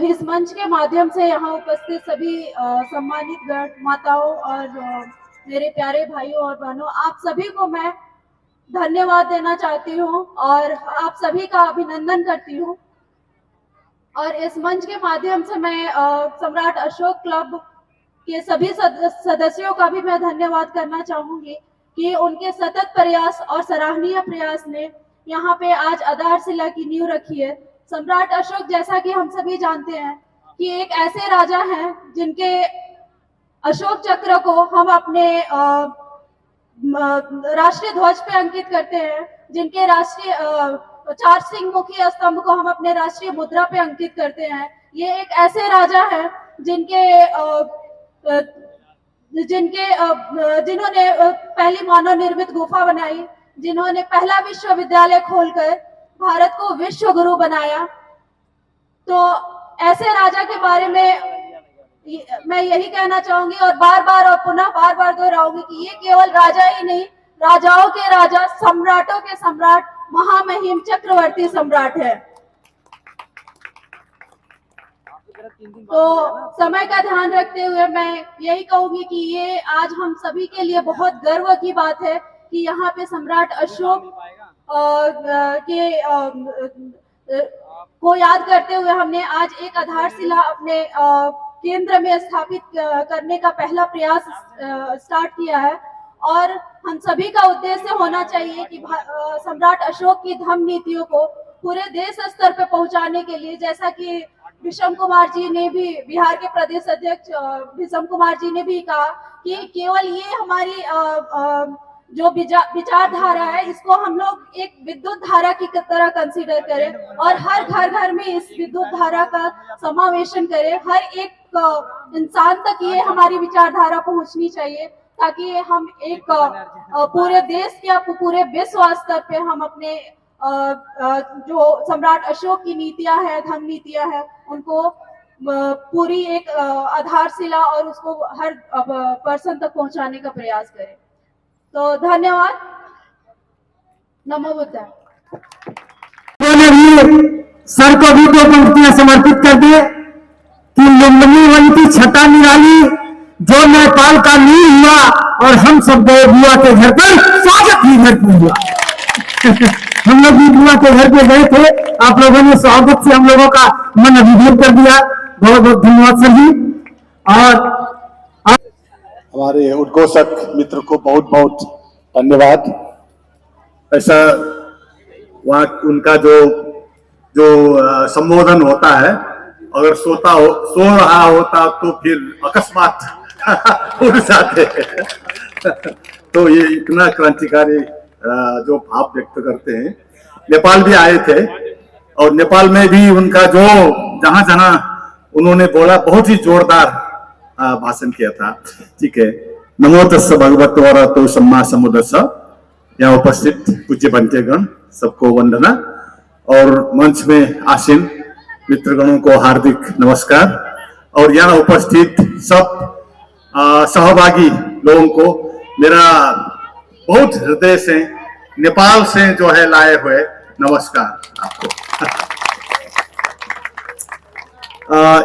इस मंच के माध्यम से यहाँ उपस्थित सभी सम्मानित गण माताओं और मेरे प्यारे भाइयों और बहनों, आप सभी को मैं धन्यवाद देना चाहती हूँ और आप सभी का अभिनंदन करती हूँ। और इस मंच के माध्यम से मैं सम्राट अशोक क्लब के सभी सदस्यों का भी मैं धन्यवाद करना चाहूंगी कि उनके सतत प्रयास और सराहनीय प्रयास ने यहाँ पे आज आधारशिला की नींव रखी है। सम्राट अशोक, जैसा कि हम सभी जानते हैं कि एक ऐसे राजा हैं जिनके अशोक चक्र को हम अपने राष्ट्रीय ध्वज पे अंकित करते हैं, जिनके राष्ट्रीय 4 सिंह मुखी स्तंभ को हम अपने राष्ट्रीय मुद्रा पे अंकित करते हैं। ये एक ऐसे राजा हैं जिन्होंने पहली मानव निर्मित गुफा बनाई, जिन्होंने पहला विश्वविद्यालय खोलकर भारत को विश्व गुरु बनाया। तो ऐसे राजा के बारे में मैं यही कहना चाहूंगी और बार बार दोहराऊंगी कि ये केवल राजा ही नहीं, राजाओं के राजा, सम्राटों के सम्राट, महामहिम चक्रवर्ती सम्राट है। तो समय का ध्यान रखते हुए मैं यही कहूंगी कि ये आज हम सभी के लिए बहुत गर्व की बात है कि यहाँ पे सम्राट अशोक को याद करते हुए हमने आज एक आधारशिला अपने केंद्र में स्थापित करने का पहला प्रयास स्टार्ट किया है। और हम सभी का उद्देश्य होना चाहिए कि सम्राट अशोक की धम्म नीतियों को पूरे देश स्तर पर पहुंचाने के लिए, जैसा कि विषम कुमार जी ने भी, बिहार के प्रदेश अध्यक्ष विषम कुमार जी ने भी कहा कि केवल ये हमारी जो विचारधारा है, इसको हम लोग एक विद्युत धारा की तरह कंसीडर करें और हर घर में इस विद्युत धारा का समावेशन करें। हर एक इंसान तक ये हमारी विचारधारा पहुंचनी चाहिए ताकि हम एक पूरे देश या पूरे विश्व स्तर पे हम अपने जो सम्राट अशोक की नीतियां हैं, धम्म नीतियां हैं, उनको पूरी एक आधारशिला और उसको हर पर्सन तक पहुंचाने का प्रयास करें। तो धन्यवाद। नमो बुद्धाय। सर को भी 2 पंक्तियां समर्पित कर दिए कि लुम्बिनीवंती छटा निराली, जो नेपाल का नील हुआ और हम सब गए बुआ के घर पर, स्वागत ही घर पर हुआ। हम लोग भी बुआ के घर पे गए थे, आप लोगों ने स्वागत से हम लोगों का मन अभिभूत कर दिया। बहुत बहुत धन्यवाद सर जी। और हमारे उद्घोषक मित्र को बहुत बहुत धन्यवाद। ऐसा वहाँ उनका जो संबोधन होता है, अगर सो रहा होता तो फिर अकस्मात उड़ जाते। तो ये इतना क्रांतिकारी जो भाव व्यक्त करते हैं। नेपाल भी आए थे और नेपाल में भी उनका जो जहां उन्होंने बोला, बहुत ही जोरदार भाषण किया था। ठीक है। नमो तस्स भगवतो अरहतो सम्मा सम्बुद्धस्स। यहाँ उपस्थित पूज्य बंटेगण सबको वंदना और मंच में आसीन मित्रगणों को हार्दिक नमस्कार और यहाँ उपस्थित सब सहभागी लोगों को मेरा बहुत हृदय से, नेपाल से जो है लाए हुए नमस्कार आपको।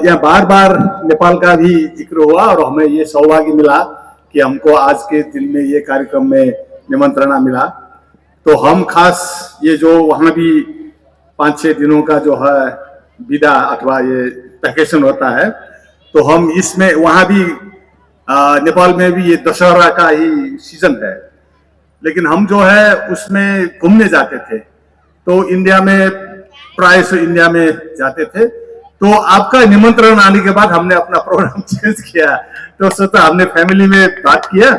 यह बार नेपाल का भी जिक्र हुआ और हमें ये सौभाग्य मिला कि हमको आज के दिन में ये कार्यक्रम में निमंत्रणा मिला। तो हम खास ये जो वहाँ भी 5-6 दिनों का जो है विदा अथवा ये वैकेशन होता है, तो हम इसमें वहाँ भी नेपाल में भी ये दशहरा का ही सीजन है, लेकिन हम जो है उसमें घूमने जाते थे। तो इंडिया में प्राय से इंडिया में जाते थे। तो आपका निमंत्रण आने के बाद हमने अपना प्रोग्राम चेंज किया। तो सोचा, हमने फैमिली में बात किया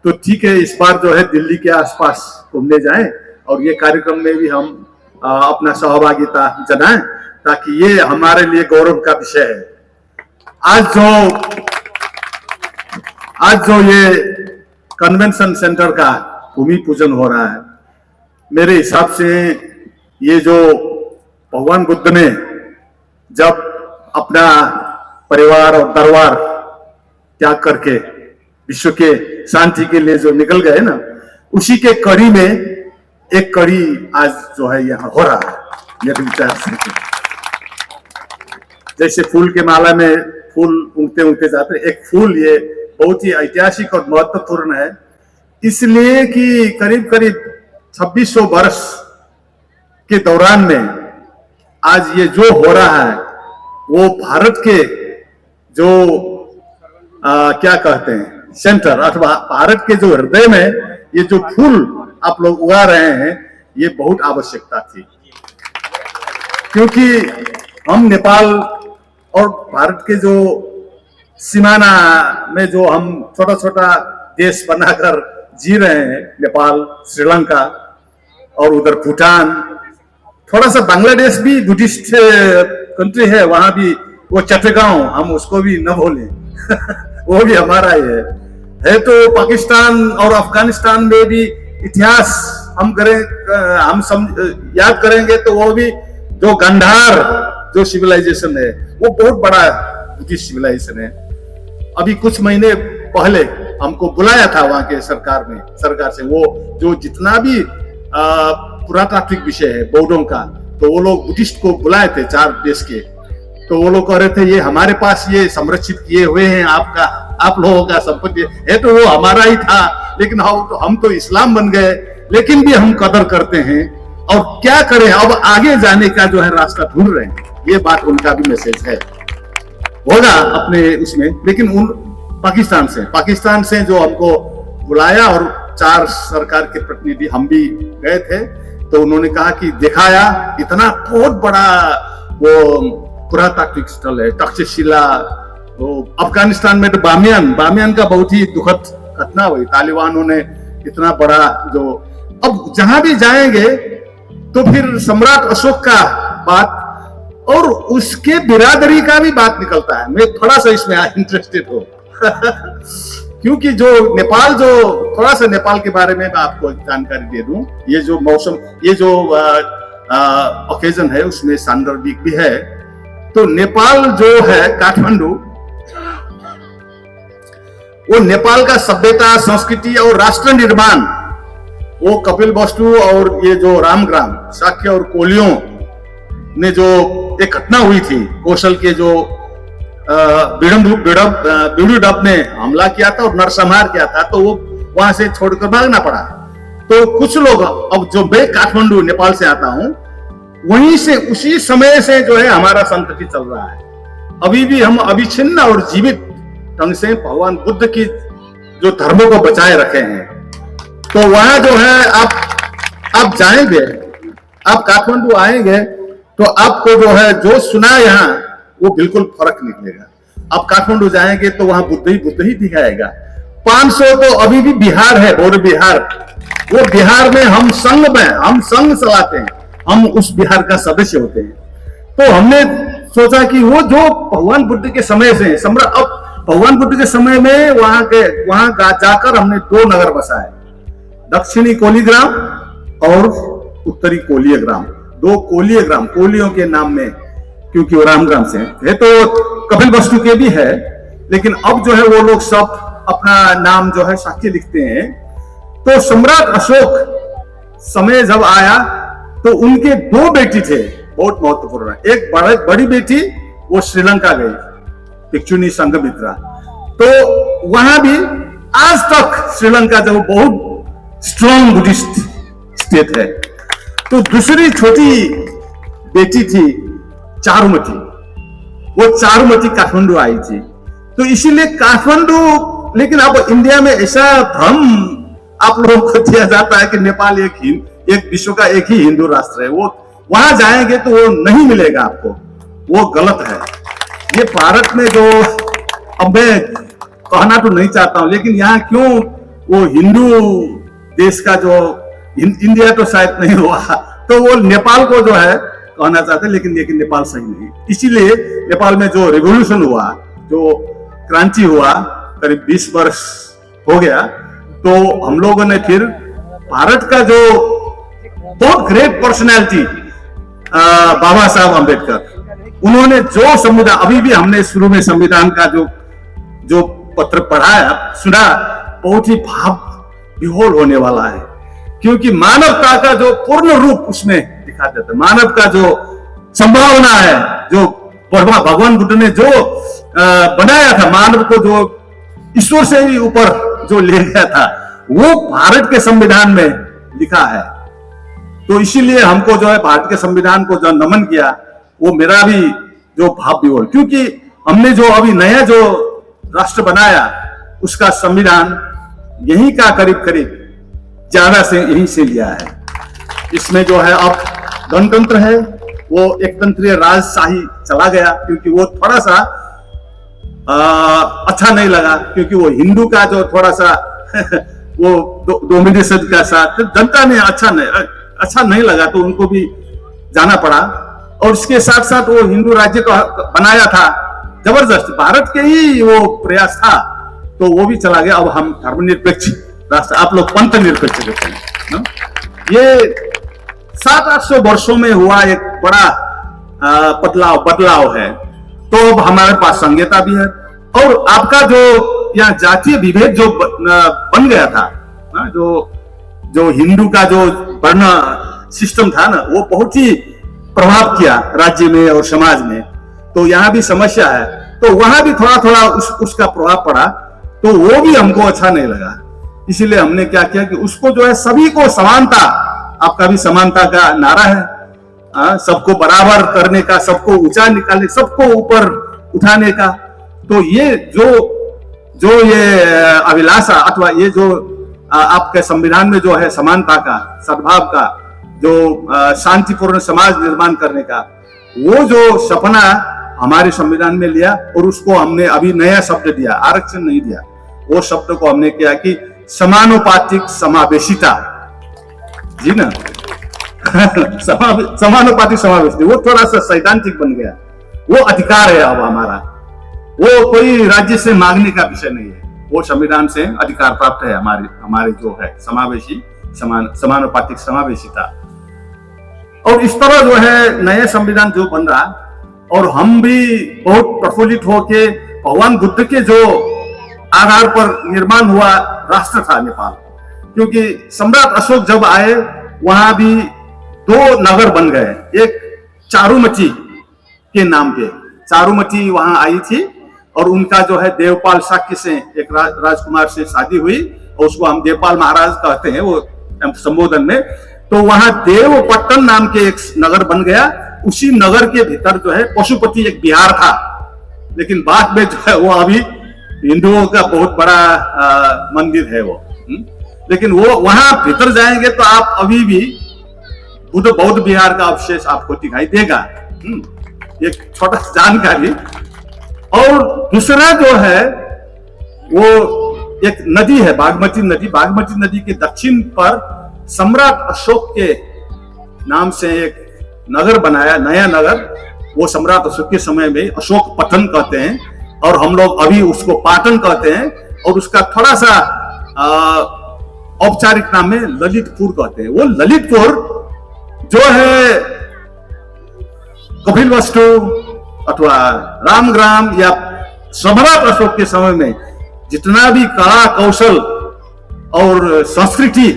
तो ठीक है, इस बार जो है दिल्ली के आसपास घूमने जाएं और ये कार्यक्रम में भी हम अपना सहभागिता जनाएं, ताकि ये हमारे लिए गौरव का विषय है। आज जो ये कन्वेंशन सेंटर का भूमि पूजन हो रहा है, मेरे हिसाब से ये जो भगवान बुद्ध ने जब अपना परिवार और दरबार त्याग करके विश्व के शांति के लिए जो निकल गए ना, उसी के कड़ी में एक कड़ी आज जो है यहाँ हो रहा है मेरे विचार से। जैसे फूल के माला में फूल उगते उगते जाते, एक फूल ये बहुत ही ऐतिहासिक और महत्वपूर्ण है, इसलिए कि करीब करीब 2600 वर्ष के दौरान में आज ये जो हो रहा है वो भारत के जो क्या कहते हैं सेंटर अथवा भारत के जो हृदय में ये जो फूल आप लोग उगा रहे हैं, ये बहुत आवश्यकता थी, क्योंकि हम नेपाल और भारत के जो सीमाना में जो हम छोटा छोटा देश बनाकर जी रहे हैं, नेपाल, श्रीलंका और उधर भूटान, थोड़ा सा बांग्लादेश भी बुद्धिस्ट कंट्री है, वहां भी वो चटगांव, हम उसको भी न भूलें वो भी हमारा ही है। तो पाकिस्तान और अफगानिस्तान में भी इतिहास हम याद करेंगे तो वो भी जो गंधार जो सिविलाइजेशन है वो बहुत बड़ा बुद्धिस्ट सिविलाइजेशन है। अभी कुछ महीने पहले हमको बुलाया था वहां के सरकार से वो जो जितना भी पुरातात्विक विषय है बौद्धों का, तो वो लोग बुद्धिस्ट को बुलाए थे 4 देश के, तो वो लोग कह रहे थे ये हमारे पास ये संरक्षित किए हुए हैं, आप लोगों का संपत्ति है, तो वो हमारा ही था, लेकिन हम तो इस्लाम बन गए, लेकिन भी हम कदर करते हैं और क्या करें, अब आगे जाने का जो है रास्ता ढूंढ रहे हैं। ये बात उनका भी मैसेज है, होगा अपने उसमें। लेकिन उन पाकिस्तान से जो हमको बुलाया और 4 सरकार के प्रतिनिधि हम भी गए थे, तो उन्होंने कहा कि दिखाया इतना बहुत बड़ा वो पुरातात्विक स्थल है तक्षशिला। वो अफगानिस्तान में तो बामियान का बहुत ही दुखद घटना हुई, तालिबानों ने इतना बड़ा जो, अब जहां भी जाएंगे तो फिर सम्राट अशोक का बात और उसके बिरादरी का भी बात निकलता है। मैं थोड़ा सा इसमें इंटरेस्टेड हूं क्योंकि जो नेपाल, जो थोड़ा सा नेपाल के बारे में मैं आपको जानकारी दे दूं, ये जो मौसम, ये जो ओकेजन है उसमें सांदर्भिक भी है। तो नेपाल जो है काठमांडू, वो नेपाल का सभ्यता, संस्कृति और राष्ट्र निर्माण, वो कपिलवस्तु और ये जो रामग्राम, शाक्य और कोलियों ने जो एक घटना हुई थी, कौशल के जो बिडुडब ने हमला किया था और नरसंहार किया था, तो वो वहां से छोड़कर भागना पड़ा। तो कुछ लोग, अब जो मैं काठमांडू नेपाल से आता हूं, वहीं से उसी समय से जो है हमारा संतति चल रहा है। अभी भी हम अविच्छिन्न और जीवित ढंग से भगवान बुद्ध की जो धर्मों को बचाए रखे हैं। तो वहां जो है आप जाएंगे, आप काठमांडू आएंगे तो आपको जो है जो सुना यहाँ वो बिल्कुल फर्क निकलेगा। आप काठमांडू जाएंगे तो वहां बुद्ध ही दिखाएगा। 500 तो अभी भी बिहार है, बौद्ध बिहार, वो बिहार में हम संघ चलाते हैं, हम उस बिहार का सदस्य होते हैं। तो हमने सोचा कि वो जो भगवान बुद्ध के समय से अब भगवान बुद्ध के समय में वहां जाकर हमने 2 नगर बसाए, दक्षिणी कोलीग्राम और उत्तरी कोलीय ग्राम। 2 कोलीय ग्राम, कोलियों के नाम में, क्योंकि वो रामग्राम से है, तो कपिलवस्तु के भी है, लेकिन अब जो है वो लोग सब अपना नाम जो है साक्य लिखते हैं। तो सम्राट अशोक समय जब आया तो उनके 2 बेटी थे, बहुत महत्वपूर्ण। एक बड़ी बेटी वो श्रीलंका गई, भिक्षुनी संघमित्रा, तो वहां भी आज तक श्रीलंका जो बहुत स्ट्रॉन्ग बुद्धिस्ट स्टेट है। तो दूसरी छोटी बेटी थी चारुमती, वो चारुमती काठमांडू आई थी। तो इसीलिए काठमांडू, लेकिन अब इंडिया में ऐसा भ्रम आप लोगों को दिया जाता है कि नेपाल एक विश्व का एक ही हिंदू राष्ट्र है। वो वहां जाएंगे तो वो नहीं मिलेगा आपको, वो गलत है। ये भारत में जो, अब मैं कहना तो नहीं चाहता हूं, लेकिन यहाँ क्यों वो हिंदू देश का जो, इंडिया तो शायद नहीं हुआ, तो वो नेपाल को जो है कहना चाहते हैं, लेकिन नेपाल सही नहीं। इसीलिए नेपाल में जो रिवॉल्यूशन हुआ, जो क्रांति हुआ, करीब 20 वर्ष हो गया, तो हम लोगों ने फिर भारत का जो बहुत ग्रेट पर्सनैलिटी बाबा साहब अम्बेडकर, उन्होंने जो संविधान, अभी भी हमने शुरू में संविधान का जो पत्र पढ़ाया, सुना, बहुत ही भाव विह्वल होने वाला है, क्योंकि मानवता का जो पूर्ण रूप उसमें दिखा देता है। मानव का जो संभावना है, जो भगवान बुद्ध ने जो बनाया था मानव को, जो ईश्वर से भी ऊपर जो ले गया था, वो भारत के संविधान में लिखा है। तो इसीलिए हमको जो है भारत के संविधान को जो नमन किया, वो मेरा भी जो भाव विवल, क्योंकि हमने जो अभी नया जो राष्ट्र बनाया उसका संविधान यही का करीब करीब ज्यादा से यहीं से लिया है। इसमें जो है अब गणतंत्र है, वो एक तंत्रीय राजशाही चला गया, क्योंकि वो थोड़ा सा अच्छा नहीं लगा, क्योंकि वो हिंदू का जो थोड़ा सा वो डोमिनेशन का साथ जनता ने अच्छा नहीं लगा, तो उनको भी जाना पड़ा। और इसके साथ साथ वो हिंदू राज्य को बनाया था जबरदस्त, भारत के ही वो प्रयास था, तो वो भी चला गया। अब हम धर्मनिरपेक्ष राष्ट्र, आप लोग पंथ निरपेक्ष कहते हैं। ये 700-800 वर्षों में हुआ एक बड़ा बदलाव है। तो अब हमारे पास संहिता भी है, और आपका जो यहाँ जातीय विभेद जो बन गया था, जो हिंदू का जो वर्ण सिस्टम था ना, वो बहुत ही प्रभाव किया राज्य में और समाज में। तो यहाँ भी समस्या है, तो वहां भी थोड़ा थोड़ा उसका प्रभाव पड़ा, तो वो भी हमको अच्छा नहीं लगा। इसीलिए हमने क्या किया कि उसको जो है सभी को समानता, आपका भी समानता का नारा है, सबको बराबर करने का, सबको ऊंचा निकालने, सबको ऊपर उठाने का। तो ये जो ये अभिलाषा अथवा ये जो आपके संविधान में जो है समानता का, सद्भाव का, जो शांतिपूर्ण समाज निर्माण करने का, वो जो सपना हमारे संविधान में लिया, और उसको हमने अभी नया शब्द दिया, आरक्षण नहीं दिया, वो शब्द को हमने किया कि समानुपातिक समावेशिता, जी ना समानुपातिक समावेशिता। वो थोड़ा सा सैद्धांतिक बन गया, वो अधिकार है अब हमारा, वो कोई राज्य से मांगने का विषय नहीं है, वो संविधान से अधिकार प्राप्त है हमारे जो है समावेशी समानुपातिक समावेशिता। और इस तरह जो है नया संविधान जो बन रहा, और हम भी बहुत प्रफुल्लित होके भगवान बुद्ध के जो आधार पर निर्माण हुआ राष्ट्र था नेपाल, क्योंकि सम्राट अशोक जब आए वहां भी 2 नगर बन गए, एक चारुमती के नाम पे, चारुमती वहां आई थी, और उनका जो है देवपाल शाक्य से एक राजकुमार से शादी हुई, और उसको हम देवपाल महाराज कहते हैं वो संबोधन में। तो वहां देवपट्टन नाम के एक नगर बन गया, उसी नगर के भीतर जो है पशुपति एक विहार था, लेकिन बाद में जो है वो अभी हिंदुओं का बहुत बड़ा मंदिर है वो। लेकिन वो वहां भीतर जाएंगे तो आप अभी भी बुद्ध बौद्ध विहार का अवशेष आपको दिखाई देगा। एक छोटा जानकारी। और दूसरा जो है वो एक नदी है, बागमती नदी। बागमती नदी के दक्षिण पर सम्राट अशोक के नाम से एक नगर बनाया, नया नगर। वो सम्राट अशोक के समय में अशोक पतन कहते हैं, और हम लोग अभी उसको पाटन कहते हैं, और उसका थोड़ा सा औपचारिक नाम है ललितपुर कहते हैं। वो ललितपुर जो है कपिलवस्तु अथवा रामग्राम या सम्राट अशोक के समय में जितना भी कला कौशल और संस्कृति,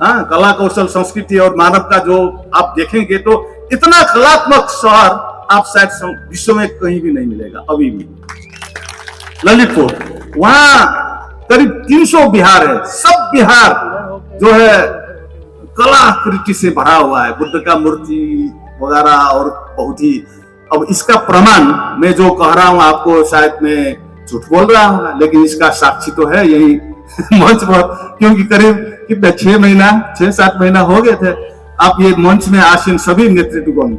कला कौशल संस्कृति और मानव का जो आप देखेंगे तो इतना कलात्मक शहर आप शायद विश्व में कहीं भी नहीं मिलेगा अभी भी। ललितपुर, वहां करीब 300 विहार है, सब विहार जो है कलाकृति से भरा हुआ है, बुद्ध का मूर्ति वगैरह, और बहुत ही। अब इसका प्रमाण मैं जो कह रहा हूं आपको, शायद मैं झूठ बोल रहा हूं, लेकिन इसका साक्षी तो है यही मंच पर, क्योंकि करीब कितने 6-7 महीना हो गए थे। आप ये मंच में आसीन सभी नेतृत्वगण,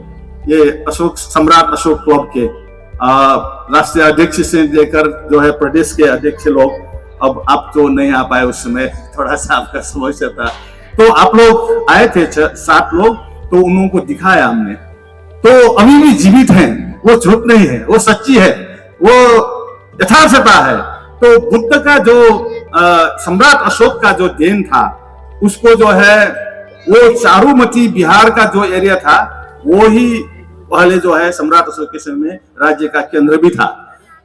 ये अशोक सम्राट अशोक क्लब के राष्ट्रीय अध्यक्ष से लेकर जो है प्रदेश के अध्यक्ष लोग, अब आप तो नहीं आ पाए, उस समय थोड़ा सा आपका समस्या था, तो आप लोग आए थे 7 लोग, तो उन लोगों को दिखाया हमने। तो अभी भी जीवित हैं, वो झूठ नहीं है, वो सच्ची है, वो यथार्थता है। तो बुद्ध का जो सम्राट अशोक का जो देन था, उसको जो है वो चारुमती बिहार का जो एरिया था, वो ही पहले जो है सम्राट अशोक के समय में राज्य का केंद्र भी था।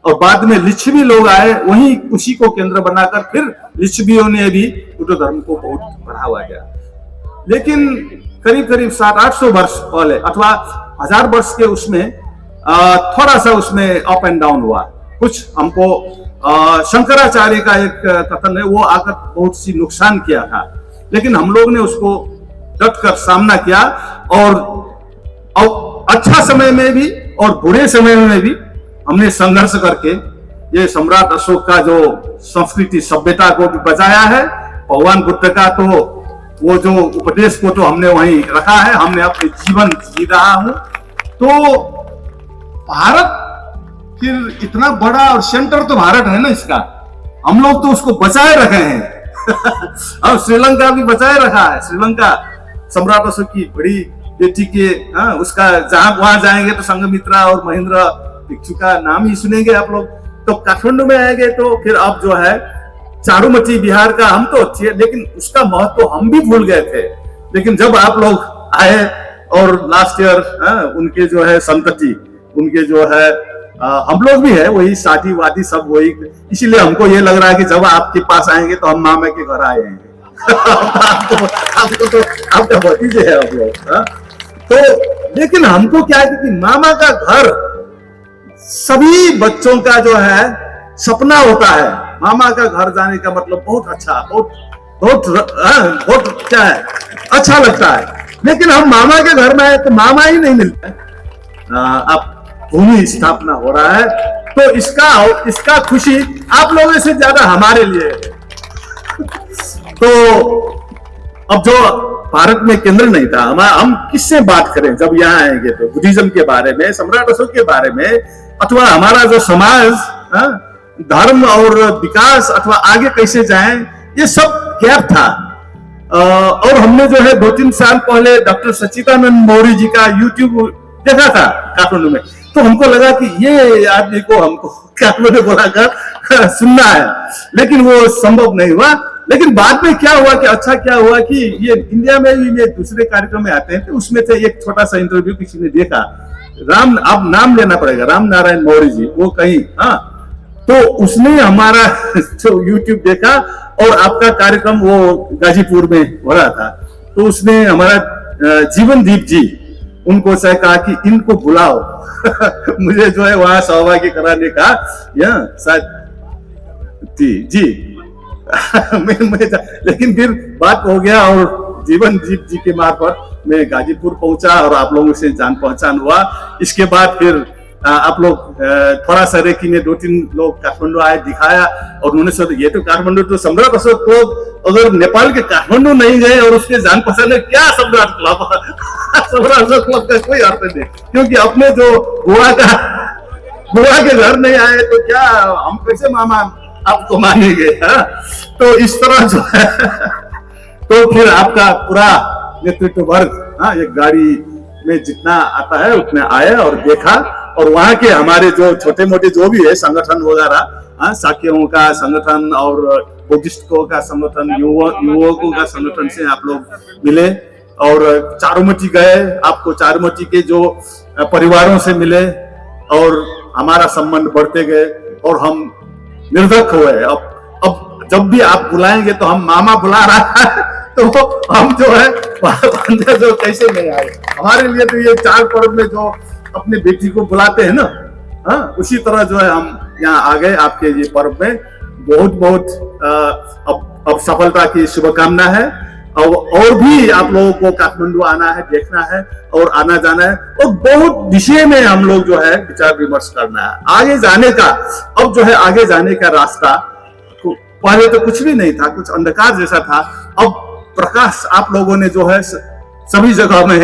और बाद में लिच्छवी लोग आए, वहीं उसी को केंद्र बनाकर फिर लिच्छवियों ने भी बुद्ध धर्म को बहुत बढ़ावा गया। लेकिन करीब 700-800 वर्ष पहले अथवा 1000 वर्ष के उसमें थोड़ा सा उसमें अप एंड डाउन हुआ। कुछ हमको शंकराचार्य का एक कथन है, वो आकर बहुत सी नुकसान किया था, लेकिन हम लोग ने उसको डट कर सामना किया और अच्छा समय में भी और बुरे समय में भी हमने संघर्ष करके ये सम्राट अशोक का जो संस्कृति सभ्यता को भी बचाया है। भगवान बुद्ध का तो वो जो उपदेश को तो हमने वहीं रखा है, हमने अपने जीवन जी रहा हूं। तो भारत फिर इतना बड़ा और सेंटर तो भारत है ना इसका, हम लोग तो उसको बचाए रखे हैं। अब श्रीलंका भी बचाए रखा है। श्रीलंका सम्राट अशोक की बड़ी बेटी के उसका जहां वहां जाएंगे तो संघमित्रा और महेंद्र भिक्षु का नाम ही सुनेंगे आप लोग। तो काठमांडू में आएंगे तो फिर अब जो है चारुमती बिहार का हम तो अच्छी है, लेकिन उसका महत्व हम भी भूल गए थे। लेकिन जब आप लोग आए और लास्ट ईयर उनके जो है संतति, उनके जो है हम लोग भी है वही शादी वादी सब वही, इसीलिए हमको ये लग रहा है कि जब आपके पास आएंगे तो हम मामा के घर आएंगे। आपको तो आपका भतीजे है आप लोग। तो लेकिन हमको क्या है कि मामा का घर सभी बच्चों का जो है सपना होता है। मामा का घर जाने का मतलब बहुत अच्छा, बहुत क्या है, अच्छा लगता है। लेकिन हम मामा के घर में आए तो मामा ही नहीं मिलता है। अब भूमि स्थापना हो रहा है तो इसका खुशी आप लोगों से ज्यादा हमारे लिए है। तो अब जो भारत में केंद्र नहीं था, हम किससे बात करें जब यहाँ आएंगे तो बुद्धिज्म के बारे में, सम्राट अशोक के बारे में, अथवा हमारा जो समाज धर्म और विकास अथवा आगे कैसे जाएं, ये सब गैप था। और हमने जो है 2-3 साल पहले डॉक्टर सच्चिदानंद मौर्य जी का यूट्यूब देखा था काठमांडू में, तो हमको लगा कि ये आदमी को हमको काठमांडू बुलाकर सुनना है, लेकिन वो संभव नहीं हुआ। लेकिन बाद में क्या हुआ कि अच्छा क्या हुआ कि ये इंडिया में भी ये दूसरे कार्यक्रम में आते हैं, तो उसमें से एक छोटा सा इंटरव्यू किसी ने देखा, अब नाम लेना पड़ेगा, राम नारायण मौर्य जी, वो कहीं तो उसने हमारा जो यूट्यूब देखा और आपका कार्यक्रम वो गाजीपुर में हो रहा था, तो उसने हमारा जीवनदीप जी उनको से कहा कि इनको बुलाओ। मुझे जो है वहां सहभागी कराने का शायद जी लेकिन फिर बात हो गया और जीवनदीप जी के मार्फत मैं गाजीपुर पहुंचा और आप लोगों से जान पहचान हुआ। इसके बाद फिर आप लोग थोड़ा सा रेकी में 2-3 लोग काठमांडू आए, दिखाया और उन्होंने सोचा ये तो काठमांडू तो सम्राट अशोक को अगर नेपाल के काठमांडू नहीं गए और उसके जान पहचान है क्या सम्राट क्लब सम्राट अशोक क्लब का कोई अर्थ नहीं, क्योंकि अपने जो गोवा के घर नहीं आए तो क्या हम कैसे मामा आपको मानेंगे। तो इस तरह जो है तो फिर आपका पूरा नेतृत्व वर्ग एक गाड़ी में जितना आता है उतने आए और देखा, और वहां के हमारे जो छोटे मोटे जो भी है संगठन वगैरह, साकियों का संगठन और बुद्धिस्टों का संगठन, युवकों का संगठन से आप लोग मिले और चारुमती गए, आपको चारुमती के जो परिवारों से मिले और हमारा संबंध बढ़ते गए और हम निर्धक हुए। अब जब भी आप बुलाएंगे तो हम मामा बुला रहा है तो हम जो है जो कैसे नहीं आए। हमारे लिए तो ये 4 पर्व में जो अपने बेटी को बुलाते हैं ना, उसी तरह जो है हम यहाँ आ गए आपके ये पर्व में। बहुत बहुत अब सफलता की शुभकामना है और भी आप लोगों को काठमांडू आना है, देखना है और आना जाना है और बहुत विषय में हम लोग जो है विचार विमर्श करना है आगे जाने का। अब जो है आगे जाने का रास्ता पहले तो कुछ भी नहीं था, कुछ अंधकार जैसा था, अब प्रकाश आप लोगों ने जो है सभी जगह में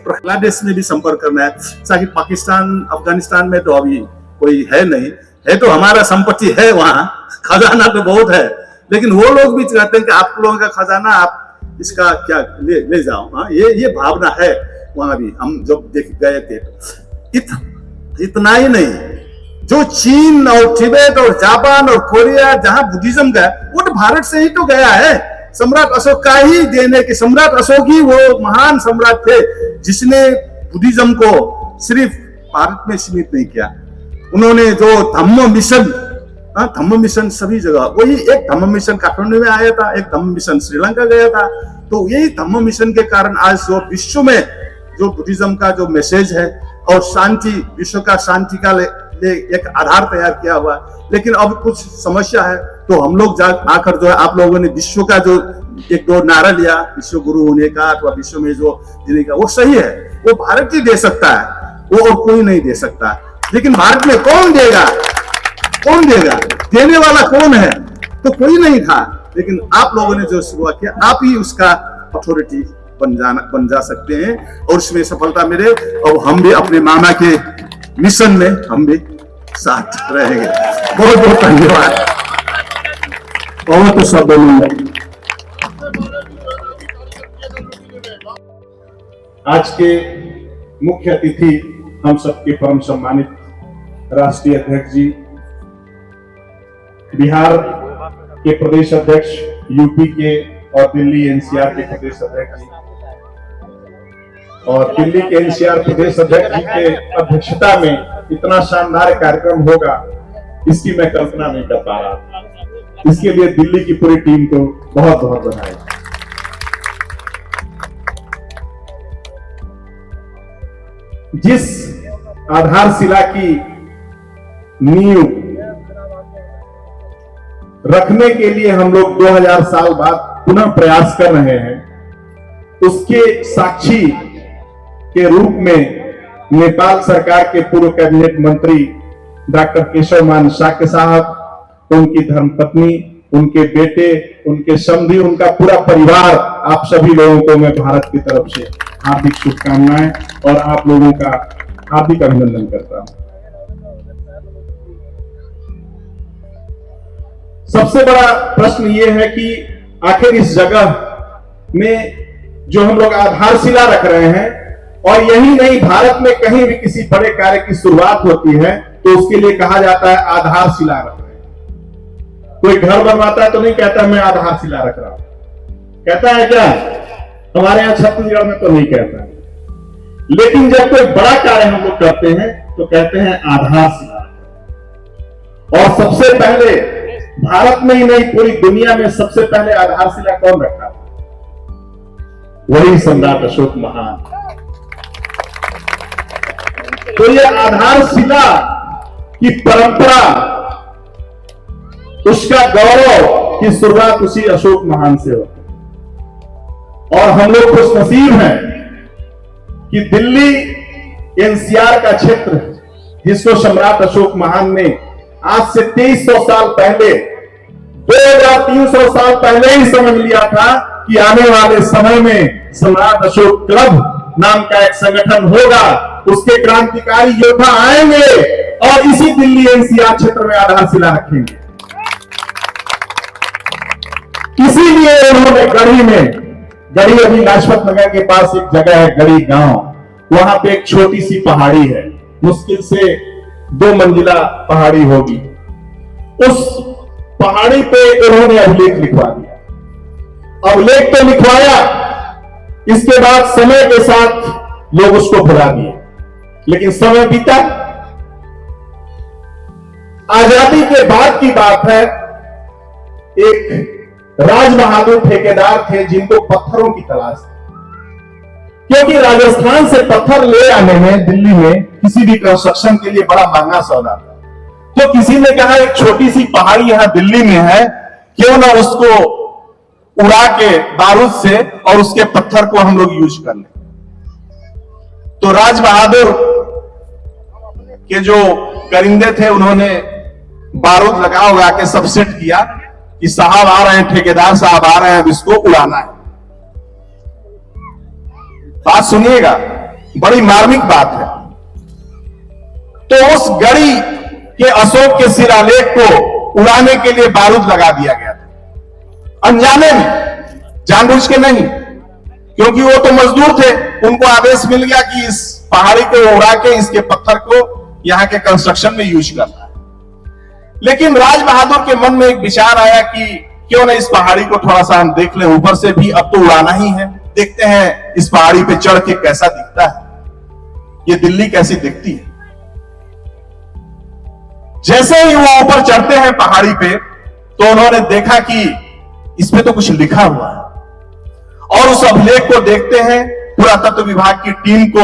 बांग्लादेश में भी संपर्क करना है, ताकि पाकिस्तान अफगानिस्तान में तो अभी कोई है नहीं है, तो हमारा संपत्ति है वहां, खजाना तो बहुत है, लेकिन वो लोग भी चाहते हैं कि आप लोगों का खजाना आप इसका क्या ले जाओ। ये भावना है वहां भी। हम जब देख गए थे इतना ही नहीं, जो चीन और तिब्बत और जापान और कोरिया जहां बुद्धिज्म गया वो तो भारत से ही तो गया है, सम्राट अशोक का ही देने के। सम्राट अशोक ही वो महान सम्राट थे जिसने बुद्धिज्म को सिर्फ भारत में सीमित नहीं किया। उन्होंने जो धम्म मिशन सभी जगह, वही एक धम्म मिशन काठमांडू में आया था, एक धम्म मिशन श्रीलंका गया था। तो यही धम्म मिशन के कारण आज जो विश्व में जो बुद्धिज्म का जो मैसेज है और शांति, विश्व का शांति का ले एक आधार तैयार किया हुआ। लेकिन अब कुछ समस्या है तो हम लोग आकर जो है आप लोगों ने विश्व का जो एक दो नारा लिया, विश्व गुरु होने का अथवा विश्व में जो देने का, वो सही है, वो भारत ही दे सकता है, वो और कोई नहीं दे सकता। लेकिन भारत में कौन देगा, कौन देगा, देने वाला कौन है? तो कोई नहीं था। लेकिन आप लोगों ने जो शुरुआत किया, आप ही उसका अथॉरिटी बन जा सकते हैं और उसमें सफलता मिले। और हम भी अपने मामा के मिशन में हम भी साथ रहेंगे। बहुत बहुत धन्यवाद। और तो सब बोलूंगा। आज के मुख्य अतिथि हम सबके परम सम्मानित राष्ट्रीय अध्यक्ष जी, बिहार के प्रदेश अध्यक्ष, यूपी के और दिल्ली एनसीआर के प्रदेश अध्यक्ष जी, और दिल्ली के एनसीआर प्रदेश अध्यक्ष जी के अध्यक्षता में इतना शानदार कार्यक्रम होगा इसकी मैं कल्पना नहीं कर पा रहा था। इसके लिए दिल्ली की पूरी टीम को बहुत बहुत बधाई। जिस आधारशिला की नींव रखने के लिए हम लोग 2000 साल बाद पुनः प्रयास कर रहे हैं, उसके साक्षी के रूप में नेपाल सरकार के पूर्व कैबिनेट मंत्री डॉक्टर केशव मान शाक्य साहब, उनकी धर्मपत्नी, उनके बेटे, उनके समधी, उनका पूरा परिवार, आप सभी लोगों को मैं भारत की तरफ से हार्दिक शुभकामनाएं और आप लोगों का हार्दिक अभिनंदन करता हूं। सबसे बड़ा प्रश्न यह है कि आखिर इस जगह में जो हम लोग आधारशिला रख रहे हैं, और यही नहीं, भारत में कहीं भी किसी बड़े कार्य की शुरुआत होती है तो उसके लिए कहा जाता है आधारशिला रख रहे हैं। कोई घर बनवाता है तो नहीं कहता मैं आधारशिला रख रहा हूं, कहता है क्या? हमारे यहां छत्तीसगढ़ में तो नहीं कहता है। लेकिन जब कोई बड़ा कार्य हम लोग करते हैं तो कहते हैं आधारशिला। और सबसे पहले भारत में ही नहीं, पूरी दुनिया में सबसे पहले आधारशिला कौन रखा था? वही सम्राट अशोक महान। तो ये आधारशिला की परंपरा, उसका गौरव की शुरुआत उसी अशोक महान से होती। और हम लोग खुशनसीब हैं कि दिल्ली एनसीआर का क्षेत्र, जिसको सम्राट अशोक महान ने आज से 2300 साल पहले, 2300 साल पहले ही समझ लिया था कि आने वाले समय में सम्राट अशोक क्लब नाम का एक संगठन होगा, उसके क्रांतिकारी योद्धा आएंगे और इसी दिल्ली एनसीआर क्षेत्र में आधारशिला रखेंगे। इसीलिए उन्होंने गढ़ी में, गढ़ी अभी लाजपत नगर के पास एक जगह है गढ़ी गांव, वहां पे एक छोटी सी पहाड़ी है, मुश्किल से 2 मंजिला पहाड़ी होगी। उस पहाड़ी पे उन्होंने अभिलेख लिखवा दिया। अभिलेख तो लिखवाया, इसके बाद समय के साथ लोग उसको भुला दिए। लेकिन समय बीता, आजादी के बाद की बात है, एक राज बहादुर ठेकेदार थे जिनको पत्थरों की तलाश थी, क्योंकि राजस्थान से पत्थर ले आने में दिल्ली में किसी भी कंस्ट्रक्शन के लिए बड़ा महंगा सौदा था। तो किसी ने कहा एक छोटी सी पहाड़ी यहां दिल्ली में है, क्यों ना उसको उड़ा के बारूद से और उसके पत्थर को हम लोग यूज कर लें। तो राज बहादुर के जो करिंदे थे उन्होंने बारूद लगा के सब सेट किया कि साहब आ रहे हैं, ठेकेदार साहब आ रहे हैं, अब इसको उड़ाना है। बात सुनिएगा, बड़ी मार्मिक बात है। तो उस गढ़ी के अशोक के शिलालेख को उड़ाने के लिए बारूद लगा दिया गया था, अनजाने में, जानबूझ के नहीं, क्योंकि वो तो मजदूर थे, उनको आदेश मिल गया कि इस पहाड़ी को उड़ा के इसके पत्थर को यहां के कंस्ट्रक्शन में यूज करना है। लेकिन राज बहादुर के मन में एक विचार आया कि क्यों ना इस पहाड़ी को थोड़ा सा हम देख लें, ऊपर से भी, अब तो उड़ाना ही है, देखते हैं इस पहाड़ी पे चढ़ के कैसा दिखता है, ये दिल्ली कैसी दिखती है। जैसे ही वो ऊपर चढ़ते हैं पहाड़ी पे, तो उन्होंने देखा कि इस पे तो कुछ लिखा हुआ है, और उस अभिलेख को देखते हैं। पुरातत्व विभाग की टीम को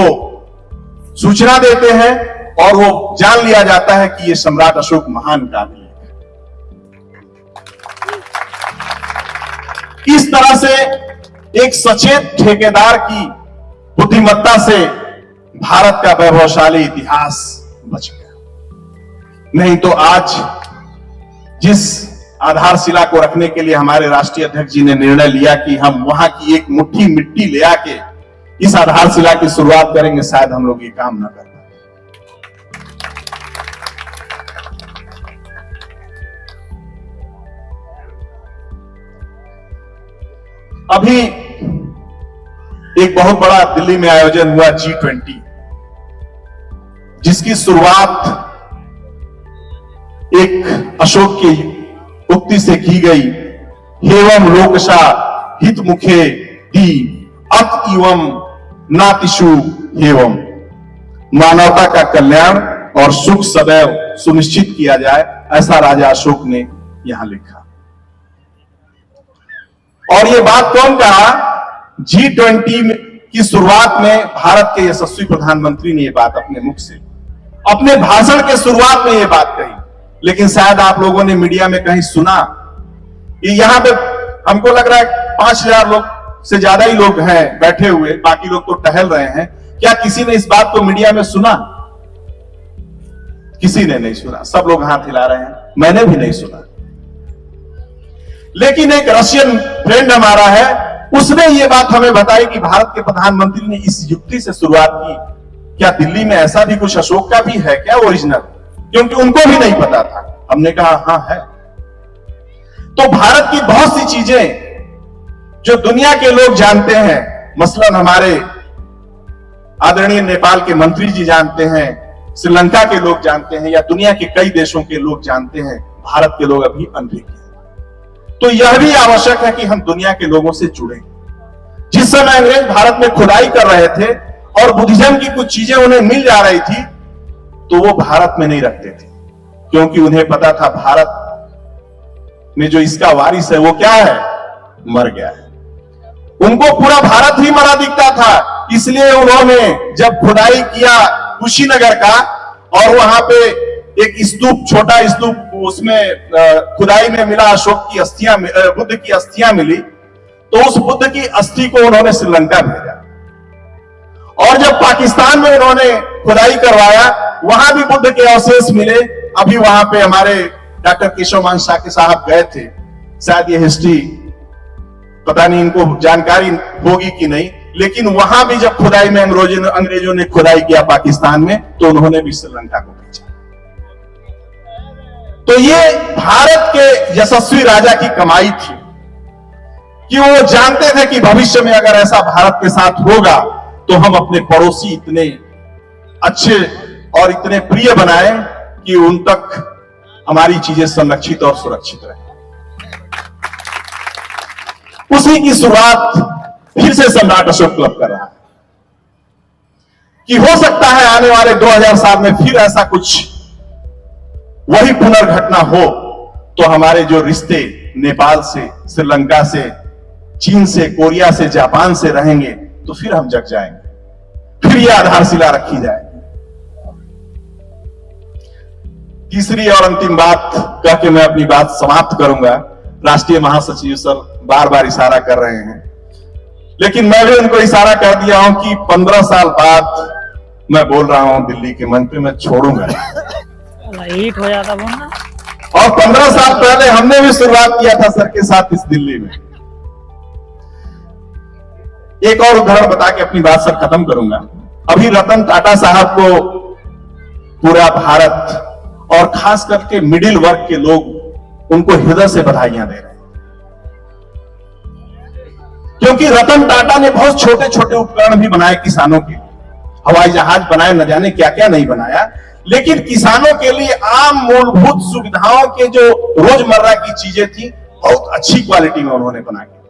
सूचना देते हैं और वो जान लिया जाता है कि ये सम्राट अशोक महान काबिल है। इस तरह से एक सचेत ठेकेदार की बुद्धिमत्ता से भारत का वैभवशाली इतिहास बच गया। नहीं तो आज जिस आधारशिला को रखने के लिए हमारे राष्ट्रीय अध्यक्ष जी ने निर्णय लिया कि हम वहां की एक मुट्ठी मिट्टी ले आके इस आधारशिला की शुरुआत करेंगे, शायद हम लोग ये काम ना कर पाए। अभी एक बहुत बड़ा दिल्ली में आयोजन हुआ G20, जिसकी शुरुआत एक अशोक की उक्ति से की गई, हेवम लोकशा हित मुखे दी अत इवम नातिशु हेवम, मानवता का कल्याण और सुख सदैव सुनिश्चित किया जाए, ऐसा राजा अशोक ने यहां लिखा। और ये बात कौन कहा? G20 की शुरुआत में भारत के यशस्वी प्रधानमंत्री ने ये बात अपने मुख से, अपने भाषण के शुरुआत में ये बात कही। लेकिन शायद आप लोगों ने मीडिया में कहीं सुना, ये यहां पे हमको लग रहा है 5000 लोग से ज्यादा ही लोग हैं बैठे हुए, बाकी लोग तो टहल रहे हैं। क्या किसी ने इस बात को मीडिया में सुना? किसी ने नहीं सुना, सब लोग हाथ हिला रहे हैं, मैंने भी नहीं सुना। लेकिन एक रशियन फ्रेंड हमारा है, उसने ये बात हमें बताई कि भारत के प्रधानमंत्री ने इस युक्ति से शुरुआत की, क्या दिल्ली में ऐसा भी कुछ अशोक का भी है क्या ओरिजिनल? क्योंकि उनको भी नहीं पता था। हमने कहा हां है। तो भारत की बहुत सी चीजें जो दुनिया के लोग जानते हैं, मसलन हमारे आदरणीय नेपाल के मंत्री जी जानते हैं, श्रीलंका के लोग जानते हैं, या दुनिया के कई देशों के लोग जानते हैं, भारत के लोग अभी अनभिज्ञ हैं। तो यह भी आवश्यक है कि हम दुनिया के लोगों से जुड़ें। जिस समय अंग्रेज भारत में खुदाई कर रहे थे और बुद्धिज्म की कुछ चीजें उन्हें मिल जा रही थी, तो वो भारत में नहीं रखते थे, क्योंकि उन्हें पता था भारत में जो इसका वारिस है वो क्या है? मर गया है। उनको पूरा भारत ही मरा दिखता था। इसलिए उन्होंने जब खुदाई किया कुशीनगर का, और वहां पे एक स्तूप, छोटा स्तूप, उसमें खुदाई में मिला अशोक की अस्थियां, बुद्ध की अस्थियां मिली, तो उस बुद्ध की अस्थि को उन्होंने श्रीलंका भेजा। और जब पाकिस्तान में उन्होंने खुदाई करवाया, वहां भी बुद्ध के अवशेष मिले। अभी वहां पे हमारे डॉक्टर केशव साके साहब गए थे, शायद ये हिस्ट्री पता नहीं इनको जानकारी होगी कि नहीं, लेकिन वहां भी जब खुदाई में अंग्रेजों ने खुदाई किया पाकिस्तान में, तो उन्होंने भी श्रीलंका को भेजा। तो ये भारत के यशस्वी राजा की कमाई थी कि वो जानते थे कि भविष्य में अगर ऐसा भारत के साथ होगा तो हम अपने पड़ोसी इतने अच्छे और इतने प्रिय बनाए कि उन तक हमारी चीजें संरक्षित और सुरक्षित रहे। उसी की शुरुआत फिर से सम्राट अशोक क्लब कर रहा है कि हो सकता है आने वाले 2000 साल में फिर ऐसा कुछ वही पुनर्घटना हो, तो हमारे जो रिश्ते नेपाल से, श्रीलंका से, चीन से, कोरिया से, जापान से रहेंगे, तो फिर हम जग जाएंगे, फिर यह आधारशिला रखी जाएगी। तीसरी और अंतिम बात कह के मैं अपनी बात समाप्त करूंगा। राष्ट्रीय महासचिव सर बार बार इशारा कर रहे हैं, लेकिन मैं भी उनको इशारा कर दिया हूं कि 15 साल बाद मैं बोल रहा हूं दिल्ली के मंच पे, मैं छोड़ूंगा हीट हो जाता बोलना। और 15 साल पहले हमने भी शुरुआत किया था सर के साथ इस दिल्ली में। एक और उदाहरण बता के अपनी बात सर खत्म करूंगा। अभी रतन टाटा साहब को पूरा भारत और खास करके मिडिल वर्ग के लोग उनको हृदय से बधाइयां दे रहे हैं, क्योंकि रतन टाटा ने बहुत छोटे छोटे उपकरण भी बनाए किसानों के लिए, हवाई जहाज बनाए, न जाने क्या क्या नहीं बनाया, लेकिन किसानों के लिए आम मूलभूत सुविधाओं के जो रोजमर्रा की चीजें थी, बहुत अच्छी क्वालिटी में उन्होंने बना के।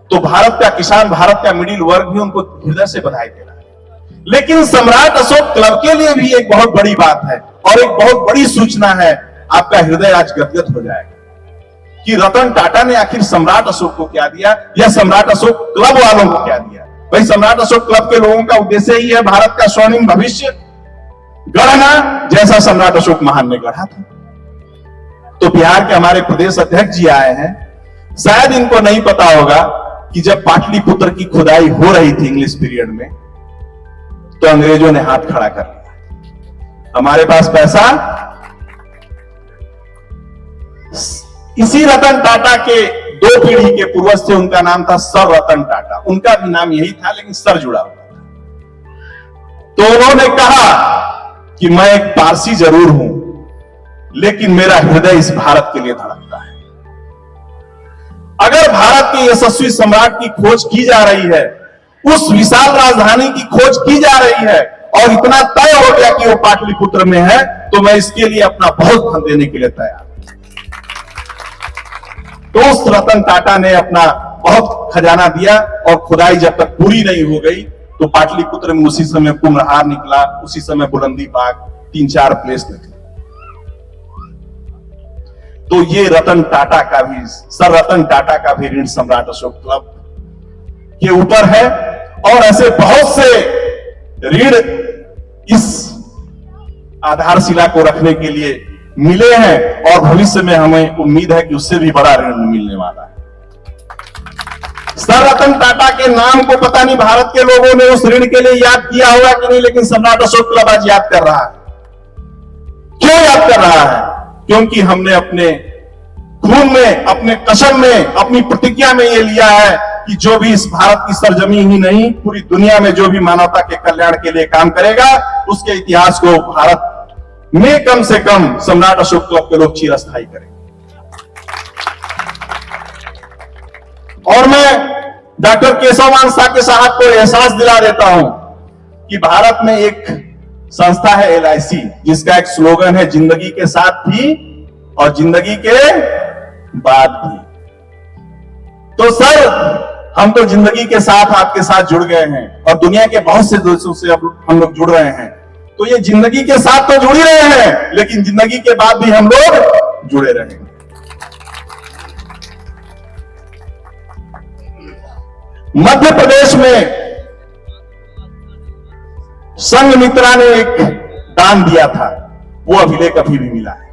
तो भारत का किसान, भारत का मिडिल वर्ग भी उनको हृदय से बधाई दे रहा है। लेकिन सम्राट अशोक क्लब के लिए भी एक बहुत बड़ी बात है और एक बहुत बड़ी सूचना है, आपका हृदय आज गदगद हो जाएगा कि रतन टाटा ने आखिर सम्राट अशोक को क्या दिया, या सम्राट अशोक क्लब वालों को क्या दिया। भाई सम्राट अशोक क्लब के लोगों का उद्देश्य ही है भारत का स्वर्णिम भविष्य गढ़ना, जैसा सम्राट अशोक महान ने गढ़ा था। तो बिहार के हमारे प्रदेश अध्यक्ष जी आए हैं, शायद इनको नहीं पता होगा कि जब पाटलिपुत्र की खुदाई हो रही थी इंग्लिश पीरियड में, तो अंग्रेजों ने हाथ खड़ा कर लिया। हमारे पास पैसा, इसी रतन टाटा के 2 पीढ़ी के पूर्वज थे, उनका नाम था सर रतन टाटा। उनका भी नाम यही था, लेकिन सर जुड़ा हुआ था। तो उन्होंने कहा कि मैं एक पारसी जरूर हूं, लेकिन मेरा हृदय इस भारत के लिए धड़कता है। अगर भारत के यशस्वी सम्राट की खोज की जा रही है, उस विशाल राजधानी की खोज की जा रही है, और इतना तय हो गया कि वो पाटलिपुत्र में है, तो मैं इसके लिए अपना बहुत धन देने के लिए तैयार। तो उस रतन टाटा ने अपना बहुत खजाना दिया, और खुदाई जब तक पूरी नहीं हो गई, तो पाटलिपुत्र में उसी समय कुम्हरार निकला, उसी समय बुलंदी बाग, 3-4 प्लेस निकले। तो ये रतन टाटा का भी, सर रतन टाटा का भी ऋण सम्राट अशोक क्लब के ऊपर है, और ऐसे बहुत से ऋण इस आधारशिला को रखने के लिए मिले हैं, और भविष्य में हमें उम्मीद है कि उससे भी बड़ा ऋण मिलने वाला है। सर रतन टाटा के नाम को पता नहीं भारत के लोगों ने उस ऋण के लिए याद किया होगा कि नहीं, लेकिन सम्राट अशोक क्लब आज याद कर रहा है। क्यों याद कर रहा है? क्योंकि हमने अपने खून में, अपने कसम में, अपनी प्रतिज्ञा में यह लिया है कि जो भी इस भारत की सरजमी ही नहीं, पूरी दुनिया में जो भी मानवता के कल्याण के लिए काम करेगा, उसके इतिहास को भारत में कम से कम सम्राट अशोक क्लब के लोग चिरस्थायी करेंगे। और मैं डॉक्टर केशव साके साहब को एहसास दिला देता हूं कि भारत में एक संस्था है LIC, जिसका एक स्लोगन है, जिंदगी के साथ भी और जिंदगी के बाद भी। तो सर, हम तो जिंदगी के साथ आपके साथ जुड़ गए हैं, और दुनिया के बहुत से देशों से अब हम लोग जुड़ रहे हैं। तो ये जिंदगी के साथ तो जुड़ ही रहे हैं, लेकिन जिंदगी के बाद भी हम लोग जुड़े रहेंगे। मध्य प्रदेश में संघमित्रा ने एक दान दिया था, वो अभिलेख अभी भी मिला है।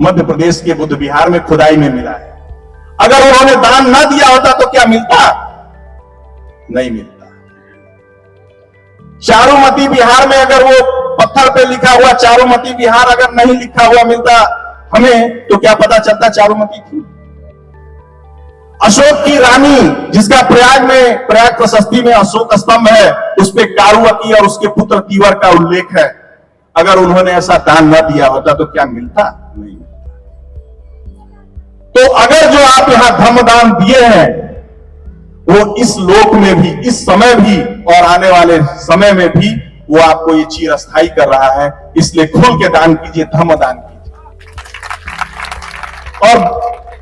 मध्य प्रदेश के बुद्ध विहार में खुदाई में मिला है। अगर उन्होंने दान ना दिया होता तो क्या मिलता? नहीं मिलता। चारुमती विहार में अगर वो पत्थर पे लिखा हुआ चारुमती विहार अगर नहीं लिखा हुआ मिलता हमें, तो क्या पता चलता चारुमती थी? अशोक की रानी, जिसका प्रयाग प्रशस्ति में अशोक स्तंभ है, उस पे कारुवकी और उसके पुत्र तीवर का उल्लेख है। अगर उन्होंने ऐसा दान न दिया होता तो क्या मिलता? नहीं। तो अगर जो आप यहां धर्मदान दिए हैं, वो इस लोक में भी, इस समय भी और आने वाले समय में भी वो आपको ये चिरस्थायी कर रहा है। इसलिए खुल के दान कीजिए, धर्मदान कीजिए। और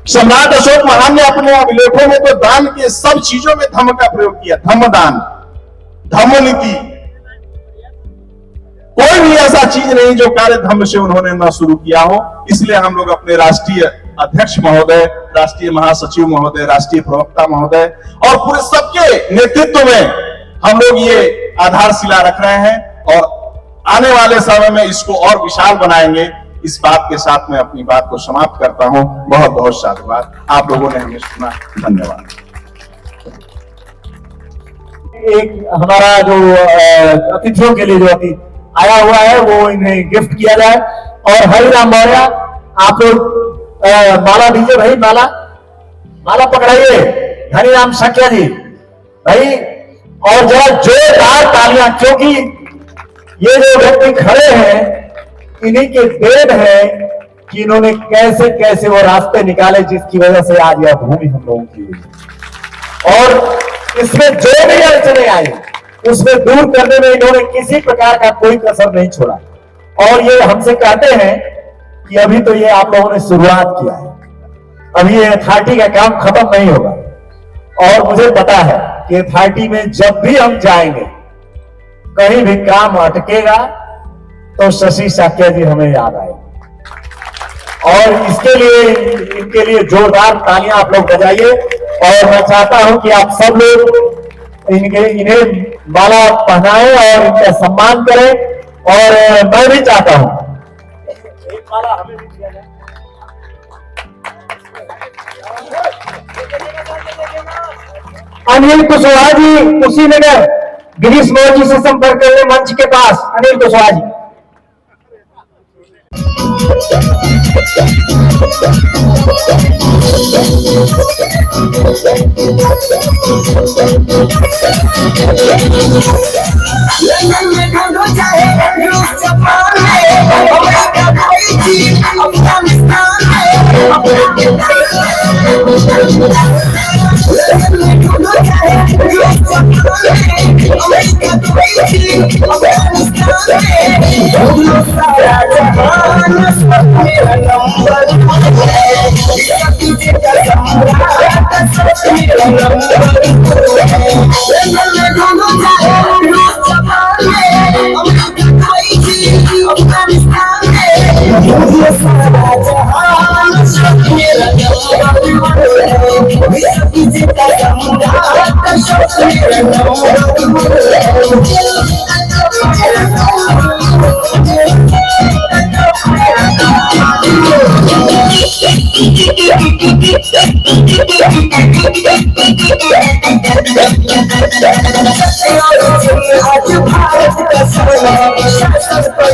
सम्राट अशोक महान ने अपने अभिलेखों में तो दान के सब चीजों में धर्म का प्रयोग किया। धर्मदान, धर्मनीति, कोई भी ऐसा चीज नहीं जो कार्य धर्म से उन्होंने न शुरू किया हो। इसलिए हम लोग अपने राष्ट्रीय अध्यक्ष महोदय, राष्ट्रीय महासचिव महोदय, राष्ट्रीय प्रवक्ता महोदय और पूरे सबके नेतृत्व में हम लोग ये आधारशिला रख रहे हैं, और आने वाले समय में इसको और विशाल बनाएंगे। इस बात के साथ मैं अपनी बात को समाप्त करता हूं। बहुत बहुत साधुवाद, आप लोगों ने हमें सुना, धन्यवाद। एक हमारा जो अतिथियों के लिए जो अति आया हुआ है, वो इन्हें गिफ्ट किया जाए। और हरिराम मौर्य, आप लोग माला दीजिए भाई, माला पकड़ाइए। हरिराम शक्या जी भाई, और जरा जोरदार तालियां, क्योंकि ये जो व्यक्ति खड़े हैं, इन्हीं के देन है कि इन्होंने कैसे कैसे वो रास्ते निकाले, जिसकी वजह से आज यह भूमि हम लोगों की हुई। और इसमें जो भी अड़चने आई, उसमें दूर करने में इन्होंने किसी प्रकार का कोई कसर नहीं छोड़ा। और ये हमसे कहते हैं कि अभी तो ये आप लोगों ने शुरुआत किया है, अभी ये अथॉरिटी का काम खत्म नहीं होगा। और मुझे पता है कि अथॉरिटी में जब भी हम जाएंगे, कहीं भी काम अटकेगा तो शशि साक्या जी हमें याद आएगी। और इसके लिए, इनके लिए जोरदार तालियां आप लोग बजाइए। और मैं चाहता हूं कि आप सब लोग इन्हें माला पहनाएं और इनका सम्मान करें। और मैं भी चाहता हूं अनिल कुशवाहा जी कुशीनगर, गिरीश मोहन जी से संपर्क कर ले मंच के पास। अनिल कुशवाहा जी।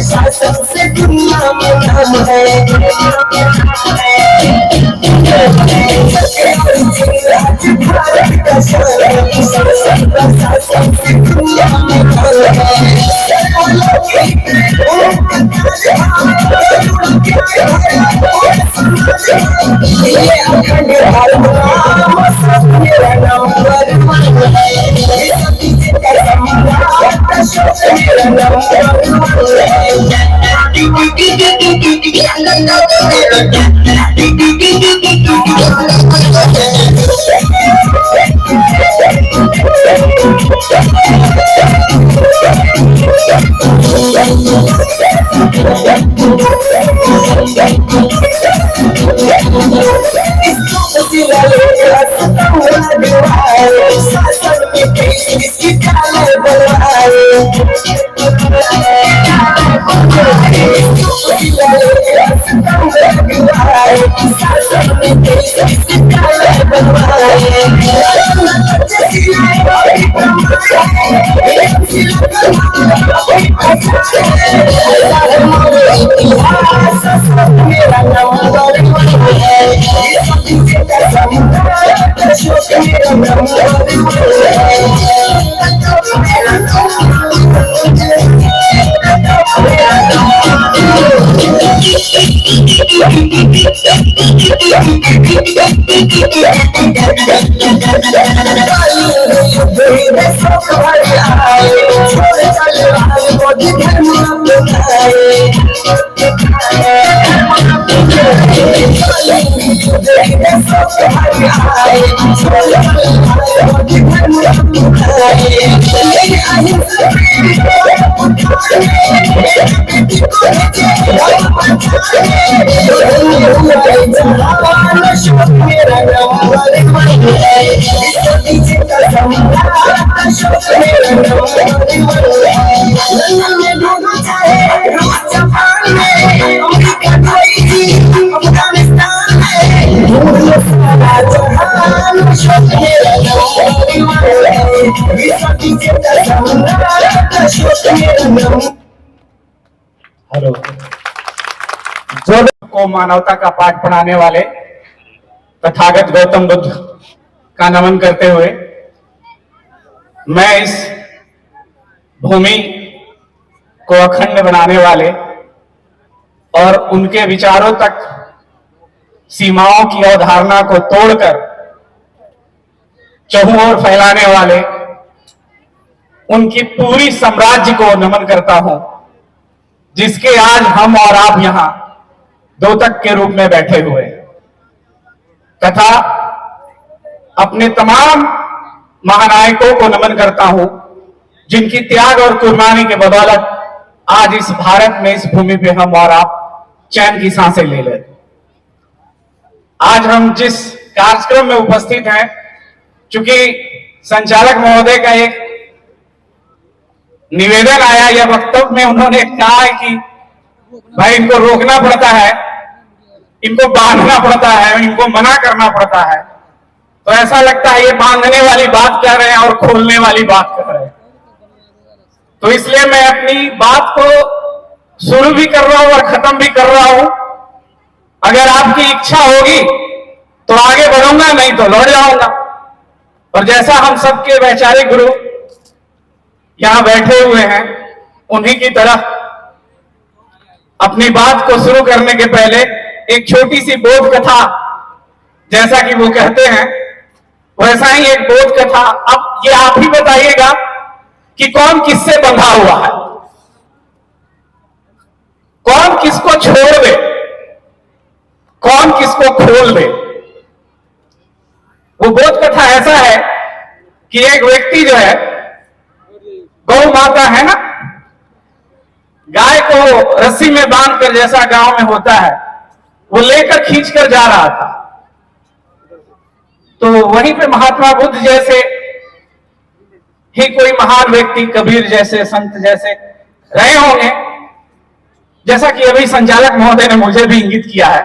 शासन से दुनिया में नाम है। भारत का शासन प्रशासन से दुनिया में नाम है। अखंड भारत मेरा नंबर हेलो। जो को मानवता का पाठ पढ़ाने वाले तथागत गौतम बुद्ध का नमन करते हुए मैं इस भूमि को अखंड बनाने वाले और उनके विचारों तक सीमाओं की अवधारणा को तोड़कर चहुं ओर फैलाने वाले उनकी पूरी साम्राज्य को नमन करता हूं, जिसके आज हम और आप यहां द्योतक के रूप में बैठे हुए तथा अपने तमाम महानायकों को नमन करता हूं, जिनकी त्याग और कुर्बानी के बदौलत आज इस भारत में इस भूमि पे हम और आप चैन की सांसें ले लें। आज हम जिस कार्यक्रम में उपस्थित हैं, चूंकि संचालक महोदय का एक निवेदन आया या वक्तव्य में उन्होंने कहा है कि भाई इनको रोकना पड़ता है, इनको बांधना पड़ता है, इनको मना करना पड़ता है। तो ऐसा लगता है ये बांधने वाली बात कर रहे हैं और खोलने वाली बात कर रहे हैं। तो इसलिए मैं अपनी बात को शुरू भी कर रहा हूं और खत्म भी कर रहा हूं। अगर आपकी इच्छा होगी तो आगे बढ़ूंगा, नहीं तो लौट जाऊंगा। और जैसा हम सबके वैचारिक गुरु यहां बैठे हुए हैं, उन्हीं की तरह अपनी बात को शुरू करने के पहले एक छोटी सी बोध कथा, जैसा कि वो कहते हैं वैसा ही एक बोध कथा। अब ये आप ही बताइएगा कि कौन किससे बंधा हुआ है, कौन किसको छोड़ दे, कौन किसको खोल दे। वो बोध कथा ऐसा है कि एक व्यक्ति जो है, गौ माता है ना, गाय को रस्सी में बांधकर, जैसा गांव में होता है, वो लेकर खींचकर जा रहा था। तो वहीं पे महात्मा बुद्ध जैसे ही कोई महान व्यक्ति, कबीर जैसे संत जैसे रहे होंगे, जैसा कि अभी संचालक महोदय ने मुझे भी इंगित किया है।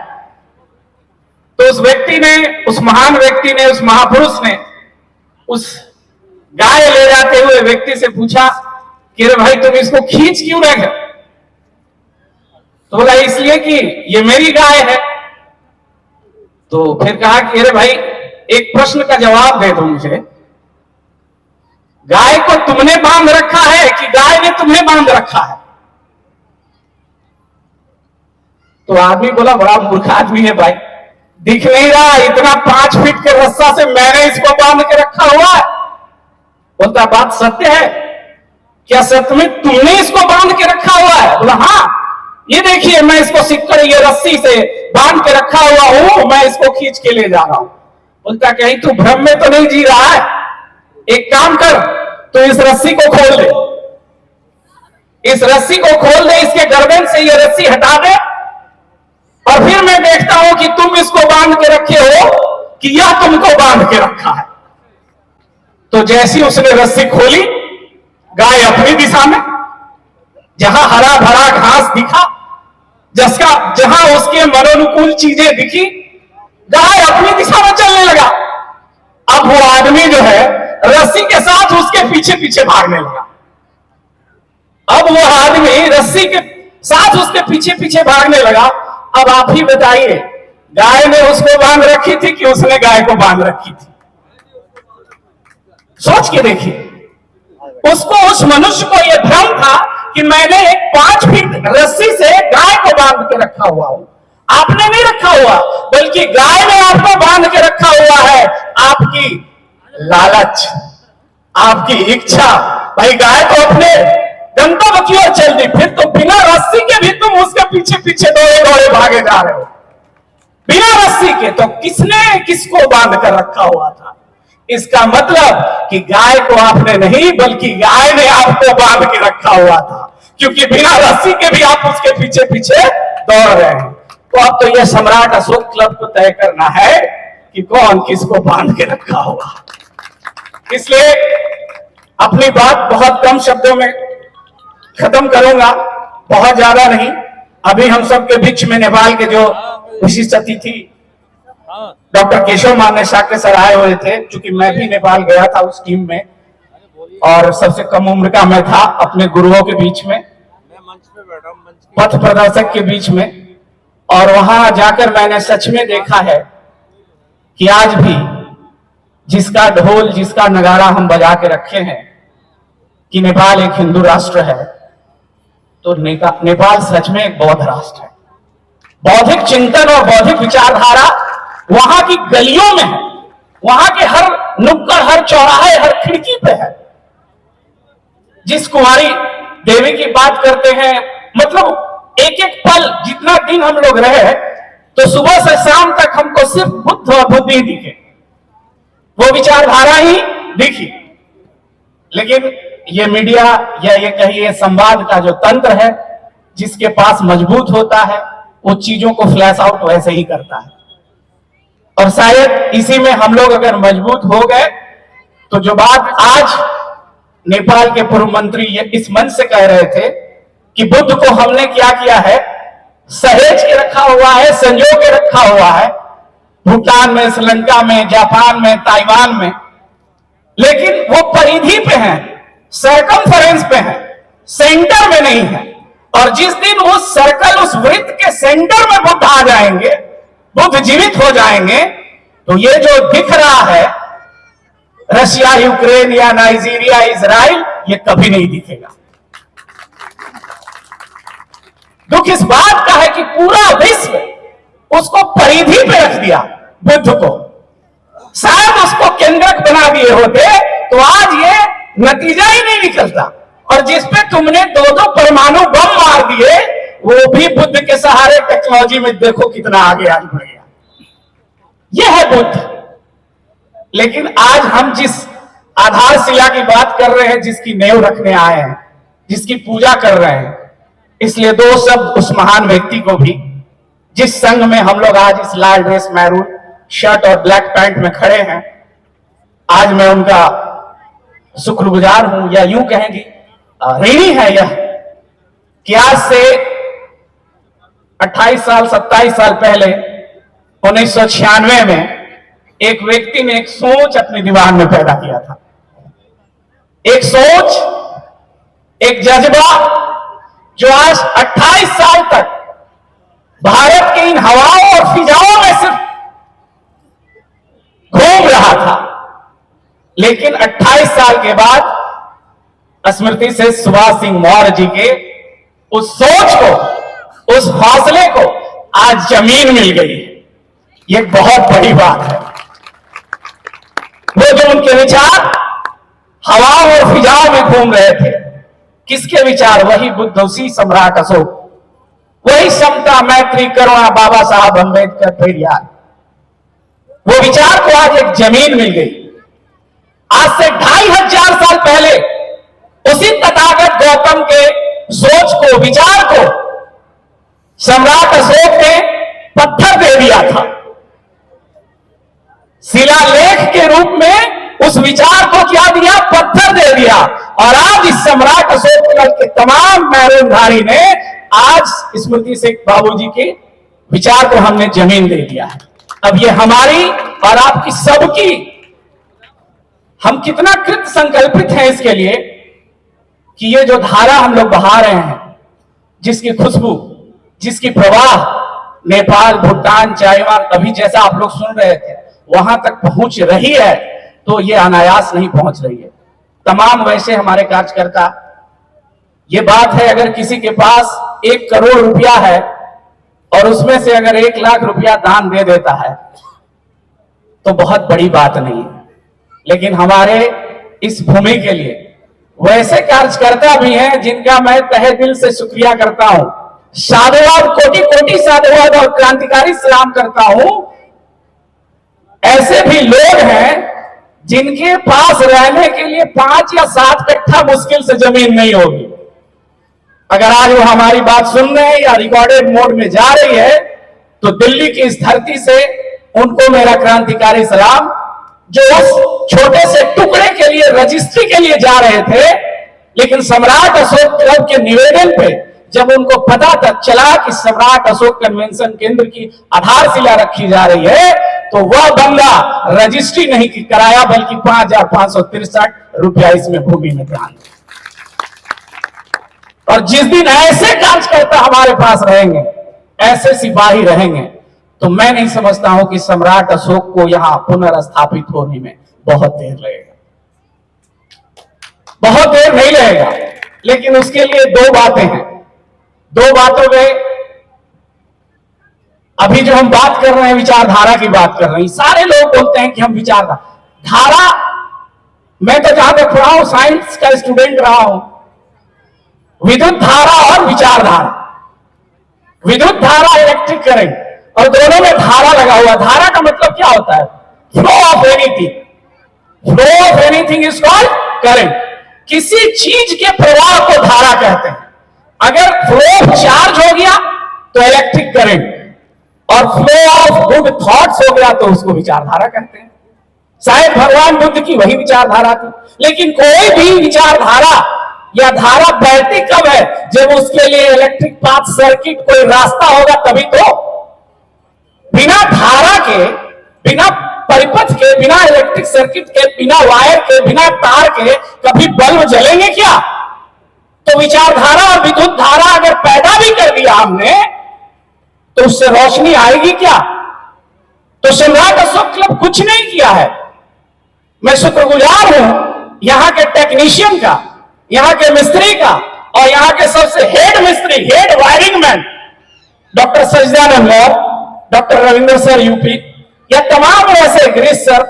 तो उस व्यक्ति ने, उस महान व्यक्ति ने, उस महापुरुष ने उस गाय ले जाते हुए व्यक्ति से पूछा कि अरे भाई तुम इसको खींच क्यों रहे हो? तो बोला इसलिए कि ये मेरी गाय है। तो फिर कहा कि अरे भाई एक प्रश्न का जवाब दे दो मुझे, गाय को तुमने बांध रखा है कि गाय ने तुम्हें बांध रखा है? तो आदमी बोला बड़ा मूर्ख आदमी है भाई, दिख नहीं रहा, इतना 5 फीट के रस्सा से मैंने इसको बांध के रखा हुआ है। बोलता बात सत्य है क्या? सत्य में तुमने इसको बांध के रखा हुआ है? बोला हाँ, ये देखिए मैं इसको सिक्कर, ये रस्सी से बांध के रखा हुआ हूं, मैं इसको खींच के ले जा रहा हूं। बोलता कहीं तू भ्रम में तो नहीं जी रहा है? एक काम कर, तो इस रस्सी को खोल दे, इस रस्सी को खोल दे, इसके गर्दन से ये रस्सी हटा दे, और फिर मैं देखता हूं कि तुम इसको बांध के रखे हो कि यह तुमको बांध के रखा है। तो जैसी उसने रस्सी खोली, गाय अपनी दिशा में, जहां हरा भरा घास दिखा, जहां उसके मनोनुकूल चीजें दिखी, गाय अपनी दिशा में चलने लगा। अब वो आदमी जो है रस्सी के साथ उसके पीछे पीछे भागने लगा। अब वो आदमी रस्सी के साथ उसके पीछे पीछे भागने लगा। अब आप ही बताइए, गाय ने उसको बांध रखी थी कि उसने गाय को बांध रखी थी? सोच के देखिए, उसको, उस मनुष्य को यह भ्रम था कि मैंने एक 5 फीट रस्सी से गाय को बांध के रखा हुआ हूं। आपने नहीं रखा हुआ, बल्कि गाय ने आपको बांध के रखा हुआ है। आपकी लालच, आपकी इच्छा, भाई गाय तो अपने गंतव्य की ओर चल दी, फिर तो बिना रस्सी के भी तुम उसके पीछे पीछे दौड़े दौड़े भागे जा रहे हो बिना रस्सी के। तो किसने किसको बांध कर रखा हुआ था? इसका मतलब कि गाय को आपने नहीं, बल्कि गाय ने आपको बांध के रखा हुआ था, क्योंकि बिना रस्सी के भी आप उसके पीछे पीछे दौड़ रहे हैं। तो अब तो यह सम्राट अशोक क्लब को तय करना है कि कौन किसको बांध के रखा होगा। इसलिए अपनी बात बहुत कम शब्दों में खत्म करूंगा, बहुत ज्यादा नहीं। अभी हम सबके बीच में नेपाल के जो विशिष्ट अतिथि डॉक्टर केशव मान्य शाक्य सर आए हुए थे, क्योंकि मैं भी नेपाल गया था उस टीम में, और सबसे कम उम्र का मैं था अपने गुरुओं के बीच में, पथ प्रदर्शक के बीच में। और वहां जाकर मैंने सच में देखा है कि आज भी जिसका ढोल, जिसका नगारा हम बजा के रखे हैं कि नेपाल एक हिंदू राष्ट्र है, तो नेपाल सच में एक बौद्ध राष्ट्र है। बौद्धिक चिंतन और बौद्धिक विचारधारा वहां की गलियों में है, वहां के हर नुक्कड़, हर चौराहे, हर खिड़की पे है। जिस कुमारी देवी की बात करते हैं, मतलब एक एक पल, जितना दिन हम लोग रहे, तो सुबह से शाम तक हमको सिर्फ बुद्ध और बुद्धि दिखे, वो विचारधारा ही दिखी। लेकिन ये मीडिया या ये कहिए संवाद का जो तंत्र है, जिसके पास मजबूत होता है, वो चीजों को फ्लैश आउट वैसे ही करता है। और शायद इसी में हम लोग अगर मजबूत हो गए तो जो बात आज नेपाल के पूर्व मंत्री इस मंच से कह रहे थे कि बुद्ध को हमने क्या किया है, सहेज के रखा हुआ है, संजो के रखा हुआ है, भूटान में, श्रीलंका में, जापान में, ताइवान में, लेकिन वो परिधि पे हैं, सर्कमफरेंस पे हैं, सेंटर में नहीं है। और जिस दिन उस सर्कल, उस वृत्त के सेंटर में बुद्ध आ जाएंगे, बुद्ध जीवित हो जाएंगे, तो ये जो दिख रहा है रशिया, यूक्रेन या नाइजीरिया, इजराइल, ये कभी नहीं दिखेगा। दुख इस बात का है कि पूरा विश्व उसको परिधि पे रख दिया बुद्ध को। शायद उसको केंद्रक बना दिए होते तो आज ये नतीजा ही नहीं निकलता। और जिसपे तुमने 2-2 परमाणु बम मार दिए, वो भी बुद्ध के सहारे टेक्नोलॉजी में देखो कितना आगे आज बढ़ गया। यह है बुद्ध। लेकिन आज हम जिस आधारशिला की बात कर रहे हैं, जिसकी नींव रखने आए हैं, जिसकी पूजा कर रहे हैं, इसलिए 2 शब्द उस महान व्यक्ति को भी, जिस संघ में हम लोग आज इस लाल ड्रेस, मैरून शर्ट और ब्लैक पैंट में खड़े हैं, आज मैं उनका शुक्रगुजार हूं, या यूं कहेंगे ऋणी है यह कि आज से 28 साल 27 साल पहले 1996 में एक व्यक्ति ने एक सोच अपने दिमाग में पैदा किया था। एक सोच, एक जज्बा जो आज 28 साल तक भारत के इन हवाओं और फिजाओं में सिर्फ घूम रहा था। लेकिन 28 साल के बाद स्मृति से सुभाष सिंह मौर्य जी के उस सोच को, उस हौसले को आज जमीन मिल गई है। ये बहुत बड़ी बात है। वो जो उनके विचार हवाओं और फिजाओं में घूम रहे थे, किसके विचार? वही बुद्ध, उसी सम्राट अशोक, वही समता, मैत्री, करुणा, बाबा साहब अम्बेडकर, पेरियार। वो विचार को आज एक जमीन मिल गई। आज से 2500 साल पहले उसी तथागत गौतम के सोच को, विचार को सम्राट अशोक ने पत्थर दे दिया था। शिलालेख के रूप में उस विचार को क्या दिया? पत्थर दे दिया। और आज इस सम्राट अशोक के तमाम मैरूनधारी ने आज स्मृति से बाबूजी के विचार को हमने जमीन दे दिया है। अब ये हमारी और आपकी सबकी, हम कितना कृत संकल्पित हैं इसके लिए कि ये जो धारा हम लोग बहा रहे हैं, जिसकी खुशबू, जिसकी प्रवाह नेपाल, भूटान, चाइवान, अभी जैसा आप लोग सुन रहे थे, वहां तक पहुंच रही है, तो ये अनायास नहीं पहुंच रही है। तमाम वैसे हमारे कार्यकर्ता, ये बात है अगर किसी के पास 1 करोड़ रुपया है और उसमें से अगर 1 लाख रुपया दान दे देता है तो बहुत बड़ी बात नहीं है। लेकिन हमारे इस भूमि के लिए वैसे कार्यकर्ता भी हैं जिनका मैं तहे दिल से शुक्रिया करता हूं, साधुवाद, कोटि कोटि साधुवाद और क्रांतिकारी सलाम करता हूं। ऐसे भी लोग हैं जिनके पास रहने के लिए 5 या 7 कट्ठा मुश्किल से जमीन नहीं होगी। अगर आज वो हमारी बात सुन रहे हैं या रिकॉर्डेड मोड में जा रही है, तो दिल्ली की इस धरती से उनको मेरा क्रांतिकारी सलाम, जो उस छोटे से टुकड़े के लिए, रजिस्ट्री के लिए जा रहे थे, लेकिन सम्राट अशोक क्लब के निवेदन पे जब उनको पता तक चला कि सम्राट अशोक कन्वेंशन केंद्र की आधारशिला रखी जा रही है, तो वह बंदा रजिस्ट्री नहीं कराया, बल्कि 5563 रुपया इसमें भूमि में दान। और जिस दिन ऐसे कार्यकर्ता हमारे पास रहेंगे, ऐसे सिपाही रहेंगे, तो मैं नहीं समझता हूं कि सम्राट अशोक को यहां पुनर्स्थापित होने में बहुत देर लगेगा, बहुत देर नहीं लगेगा। लेकिन उसके लिए 2 बातें हैं। 2 बातों में अभी जो हम बात कर रहे हैं, विचारधारा की बात कर रहे हैं। सारे लोग बोलते हैं कि हम विचारधारा, मैं तो जहां तक रहा हूं, साइंस का स्टूडेंट रहा हूं, विद्युत धारा और विचारधारा, विद्युत धारा, इलेक्ट्रिक करंट, और दोनों में धारा लगा हुआ। धारा का मतलब क्या होता है? Flow of anything. Flow of anything is called current. किसी चीज के प्रवाह को धारा कहते हैं। अगर फ्लो चार्ज हो गया तो इलेक्ट्रिक करंट, और फ्लो ऑफ गुड थॉट्स हो गया तो उसको विचारधारा कहते हैं। शायद भगवान बुद्ध की वही विचारधारा थी। लेकिन कोई भी विचारधारा या धारा बैठती कब है? जब उसके लिए इलेक्ट्रिक पाथ सर्किट कोई रास्ता होगा तभी तो। बिना धारा के, बिना परिपथ के, बिना इलेक्ट्रिक सर्किट के, बिना वायर के, बिना तार के कभी बल्ब जलेंगे क्या? तो विचारधारा और विद्युत धारा अगर पैदा भी कर दिया हमने तो उससे रोशनी आएगी क्या? तो सम्राट अशोक क्लब कुछ नहीं किया है। मैं शुक्रगुजार हूं यहां के टेक्नीशियन का, यहां के मिस्त्री का, और यहां के सबसे हेड मिस्त्री, हेड वायरिंग मैन डॉक्टर सजदानंद लॉर, डॉक्टर रविंद्र सर यूपी, या तमाम ऐसे Girish sir,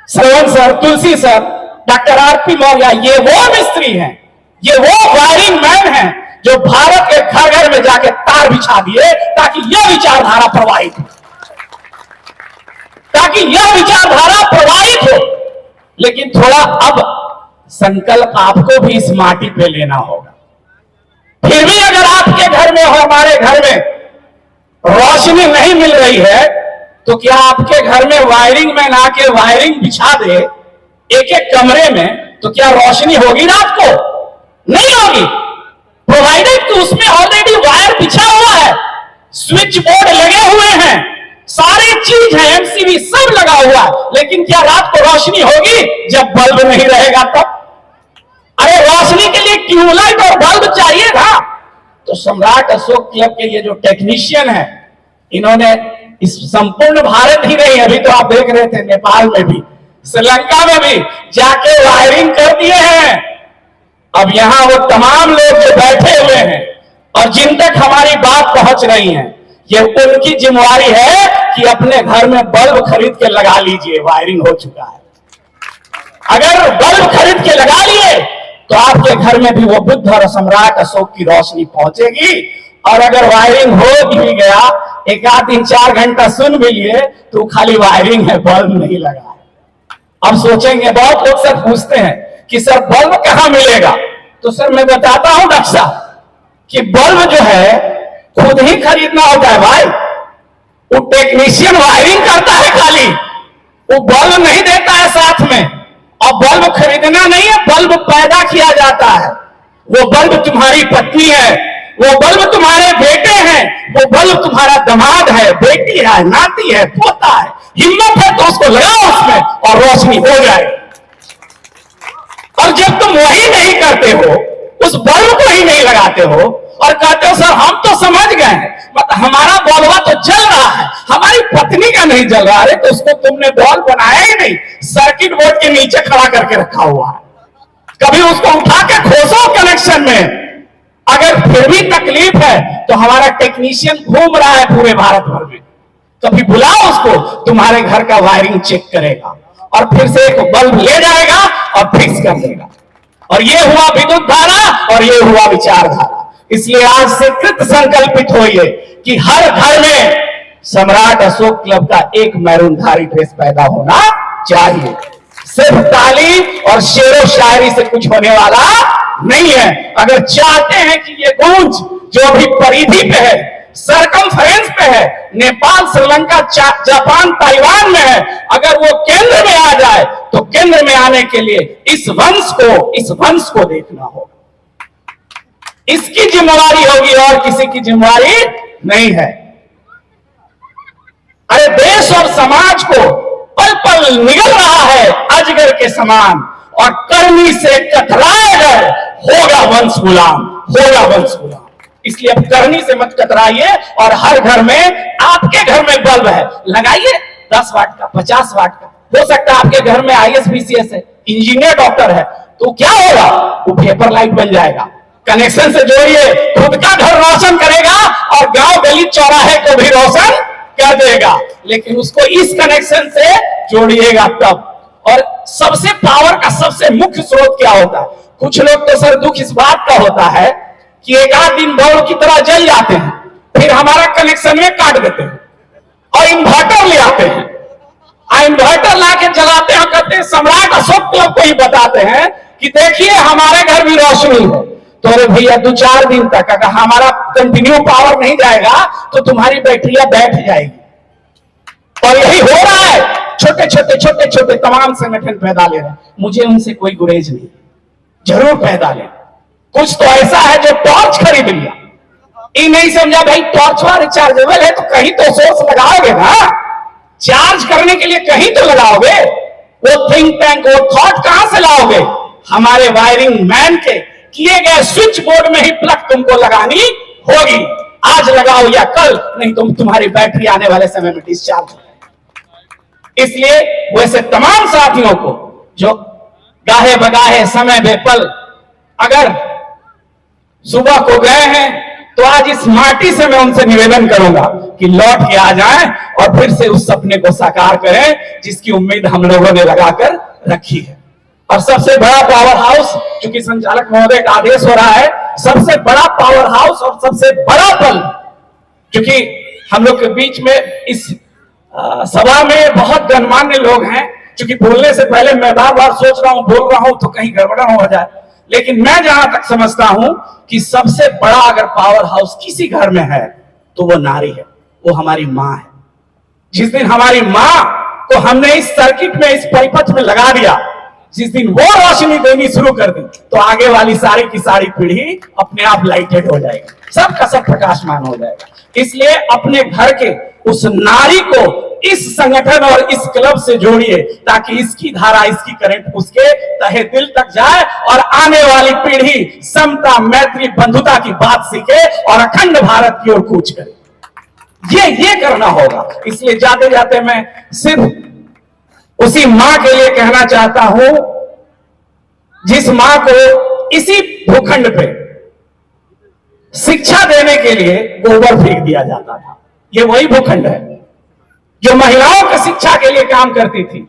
Shravan sir, Tulsi sir, doctor RP Maurya, ये वो मिस्त्री हैं, ये वो वायरिंग मैन हैं जो भारत के घर घर में जाके तार बिछा दिए ताकि यह विचारधारा प्रवाहित हो, ताकि यह विचारधारा प्रवाहित हो। लेकिन थोड़ा अब संकल्प आपको भी इस माटी पे लेना होगा। फिर भी अगर आपके घर में हो, हमारे घर में रोशनी नहीं मिल रही है, तो क्या आपके घर में वायरिंग मैन आके वायरिंग बिछा दे एक एक कमरे में, तो क्या रोशनी होगी रात को? नहीं होगी। प्रोवाइडेड कि उसमें ऑलरेडी वायर बिछा हुआ है, स्विच बोर्ड लगे हुए हैं, सारी चीज है, एमसीबी सब लगा हुआ है। लेकिन क्या रात को रोशनी होगी जब बल्ब नहीं रहेगा तब? अरे रोशनी के लिए ट्यूबलाइट और बल्ब चाहिए था। तो सम्राट अशोक क्लब के ये जो टेक्नीशियन है, इन्होंने इस संपूर्ण भारत ही नहीं, अभी तो आप देख रहे थे नेपाल में भी, श्रीलंका में भी जाके वायरिंग कर दिए हैं। अब यहां वो तमाम लोग जो बैठे हुए हैं और जिन तक हमारी बात पहुंच रही है, ये उनकी जिम्मेवारी है कि अपने घर में बल्ब खरीद के लगा लीजिए। वायरिंग हो चुका है, अगर बल्ब खरीद के लगा लिए तो आपके घर में भी वो बुद्ध और सम्राट अशोक की रोशनी पहुंचेगी। और अगर वायरिंग हो भी गया, एक आध दिन 4 घंटा सुन भी लिए, तो खाली वायरिंग है, बल्ब नहीं लगा है। अब सोचेंगे, बहुत लोग सर पूछते हैं कि सर बल्ब कहां मिलेगा? तो सर मैं बताता हूं नक्शा कि बल्ब जो है खुद ही खरीदना होता है भाई। वो टेक्नीशियन वायरिंग करता है खाली, वो बल्ब नहीं देता है साथ में। और बल्ब खरीदना नहीं है, बल्ब पैदा किया जाता है। वो बल्ब तुम्हारी पत्नी है, वो बल्ब तुम्हारे बेटे हैं, वो बल्ब तुम्हारा दामाद है, बेटी है, नाती है, पोता है। हिम्मत है तो उसको लगाओ उसमें और रोशनी हो जाए। और जब तुम वही नहीं करते हो, उस बल्ब को ही नहीं लगाते हो और कहते हो सर हम तो समझ गए हैं, मतलब हमारा बल्बा तो जल रहा है, हमारी पत्नी का नहीं जल रहा है, तो उसको तुमने बल्ब बनाया ही नहीं, सर्किट बोर्ड के नीचे खड़ा करके रखा हुआ है। कभी उसको उठा के खोसो कनेक्शन में। अगर फिर भी तकलीफ है तो हमारा टेक्नीशियन घूम रहा है पूरे भारत भर में, कभी बुलाओ उसको, तुम्हारे घर का वायरिंग चेक करेगा और फिर से एक बल्ब ले जाएगा और फिक्स कर देगा। और ये हुआ विद्युत धारा और ये हुआ विचारधारा। इसलिए आज से कृत संकल्पित होइए कि हर घर में सम्राट अशोक क्लब का एक मैरूनधारी ड्रेस पैदा होना चाहिए। सिर्फ ताली और शेरो शायरी से कुछ होने वाला नहीं है। अगर चाहते हैं कि ये गूंज जो अभी परिधि पे है, सरकमफ्रेंस पे है, नेपाल, श्रीलंका, जापान, ताइवान में है, अगर वो केंद्र में आ जाए तो केंद्र में आने के लिए इस वंश को देखना होगा। इसकी जिम्मेवारी होगी और किसी की जिम्मेवारी नहीं है। अरे देश और समाज को पल पल निगल रहा है अजगर के समान, और करनी से कतराएगा होगा वंश गुलाम, होगा वंश गुलाम। इसलिए अब करनी से मत कतराइए और हर घर में, आपके घर में बल्ब है लगाइए, 10 वाट का, 50 वाट का। हो सकता है आपके घर में IAS BCS है, इंजीनियर डॉक्टर है, तो क्या होगा, वो पेपर लाइट बन जाएगा। कनेक्शन से जोड़िए, खुद का घर रोशन करेगा और गांव गली चौराहे को भी रोशन कर देगा। लेकिन उसको इस कनेक्शन से जोड़िएगा तब। और सबसे पावर का सबसे मुख्य स्रोत क्या होता है? कुछ लोग तो सर दुख इस बात का होता है कि एक आध दिन बल्ब की तरह जल जाते हैं, फिर हमारा कनेक्शन में काट देते हैं और इन्वर्टर ले आते हैं। इन्वर्टर ला के जलाते हैं, कहते हैं सम्राट अशोक क्लब को ही बताते हैं कि देखिए हमारे घर भी रोशनी है। तो अरे भैया 2-4 दिन तक अगर हमारा कंटिन्यू पावर नहीं जाएगा तो तुम्हारी बैटरियां बैठ जाएगी। और यही हो रहा है। छोटे छोटे तमाम संगठन पैदा ले रहे हैं, मुझे उनसे कोई गुरेज नहीं, जरूर पैदा ले। कुछ तो ऐसा है जो टॉर्च खरीद लिया, ये नहीं समझा भाई टॉर्च वाला रिचार्जेबल है तो कहीं तो सोर्स लगाओगे ना, चार्ज करने के लिए कहीं तो लगाओगे। वो थिंक टैंक, वो थॉट कहां से लाओगे? हमारे वायरिंग मैन के किए गए स्विच बोर्ड में ही प्लग तुमको लगानी होगी। आज लगाओ या कल, नहीं तो तुम्हारी बैटरी आने वाले समय में डिस्चार्ज हो जाएगी। इसलिए वैसे तमाम साथियों को जो गाहे बगाहे समय बेपल अगर सुबह को गए हैं, तो आज इस माटी से मैं उनसे निवेदन करूंगा कि लौट के आ जाएं और फिर से उस सपने को साकार करें जिसकी उम्मीद हम लोगों ने लगाकर रखी है। और सबसे बड़ा पावर हाउस, चूंकि संचालक महोदय का आदेश हो रहा है, सबसे बड़ा पावर हाउस और सबसे बड़ा पल, क्योंकि हम लोग के बीच में इस सभा में बहुत गणमान्य लोग हैं, क्योंकि बोलने से पहले मैं बार बार सोच रहा हूं, बोल रहा हूं तो कहीं गड़बड़ा हो जाए, लेकिन मैं जहां तक समझता हूं कि सबसे बड़ा अगर पावर हाउस किसी घर में है तो वो नारी है, वो हमारी मां है। जिस दिन हमारी मां को हमने इस सर्किट में, इस परिपथ में लगा दिया, जिस दिन वो रोशनी देनी शुरू कर दी, तो आगे वाली सारी की सारी पीढ़ी अपने आप लाइटेड हो जाएगी, सबका सब प्रकाशमान हो जाएगा। इसलिए अपने घर के उस नारी को इस संगठन और इस क्लब से जोड़िए, ताकि इसकी धारा, इसकी करंट उसके तहे दिल तक जाए और आने वाली पीढ़ी समता, मैत्री, बंधुता की बात सीखे और अखंड भारत की ओर कूच करे। ये करना होगा। इसलिए जाते जाते मैं सिर्फ उसी मां के लिए कहना चाहता हूं जिस मां को इसी भूखंड पे शिक्षा देने के लिए गोबर फेंक दिया जाता था। ये वही भूखंड है जो महिलाओं की शिक्षा के लिए काम करती थी,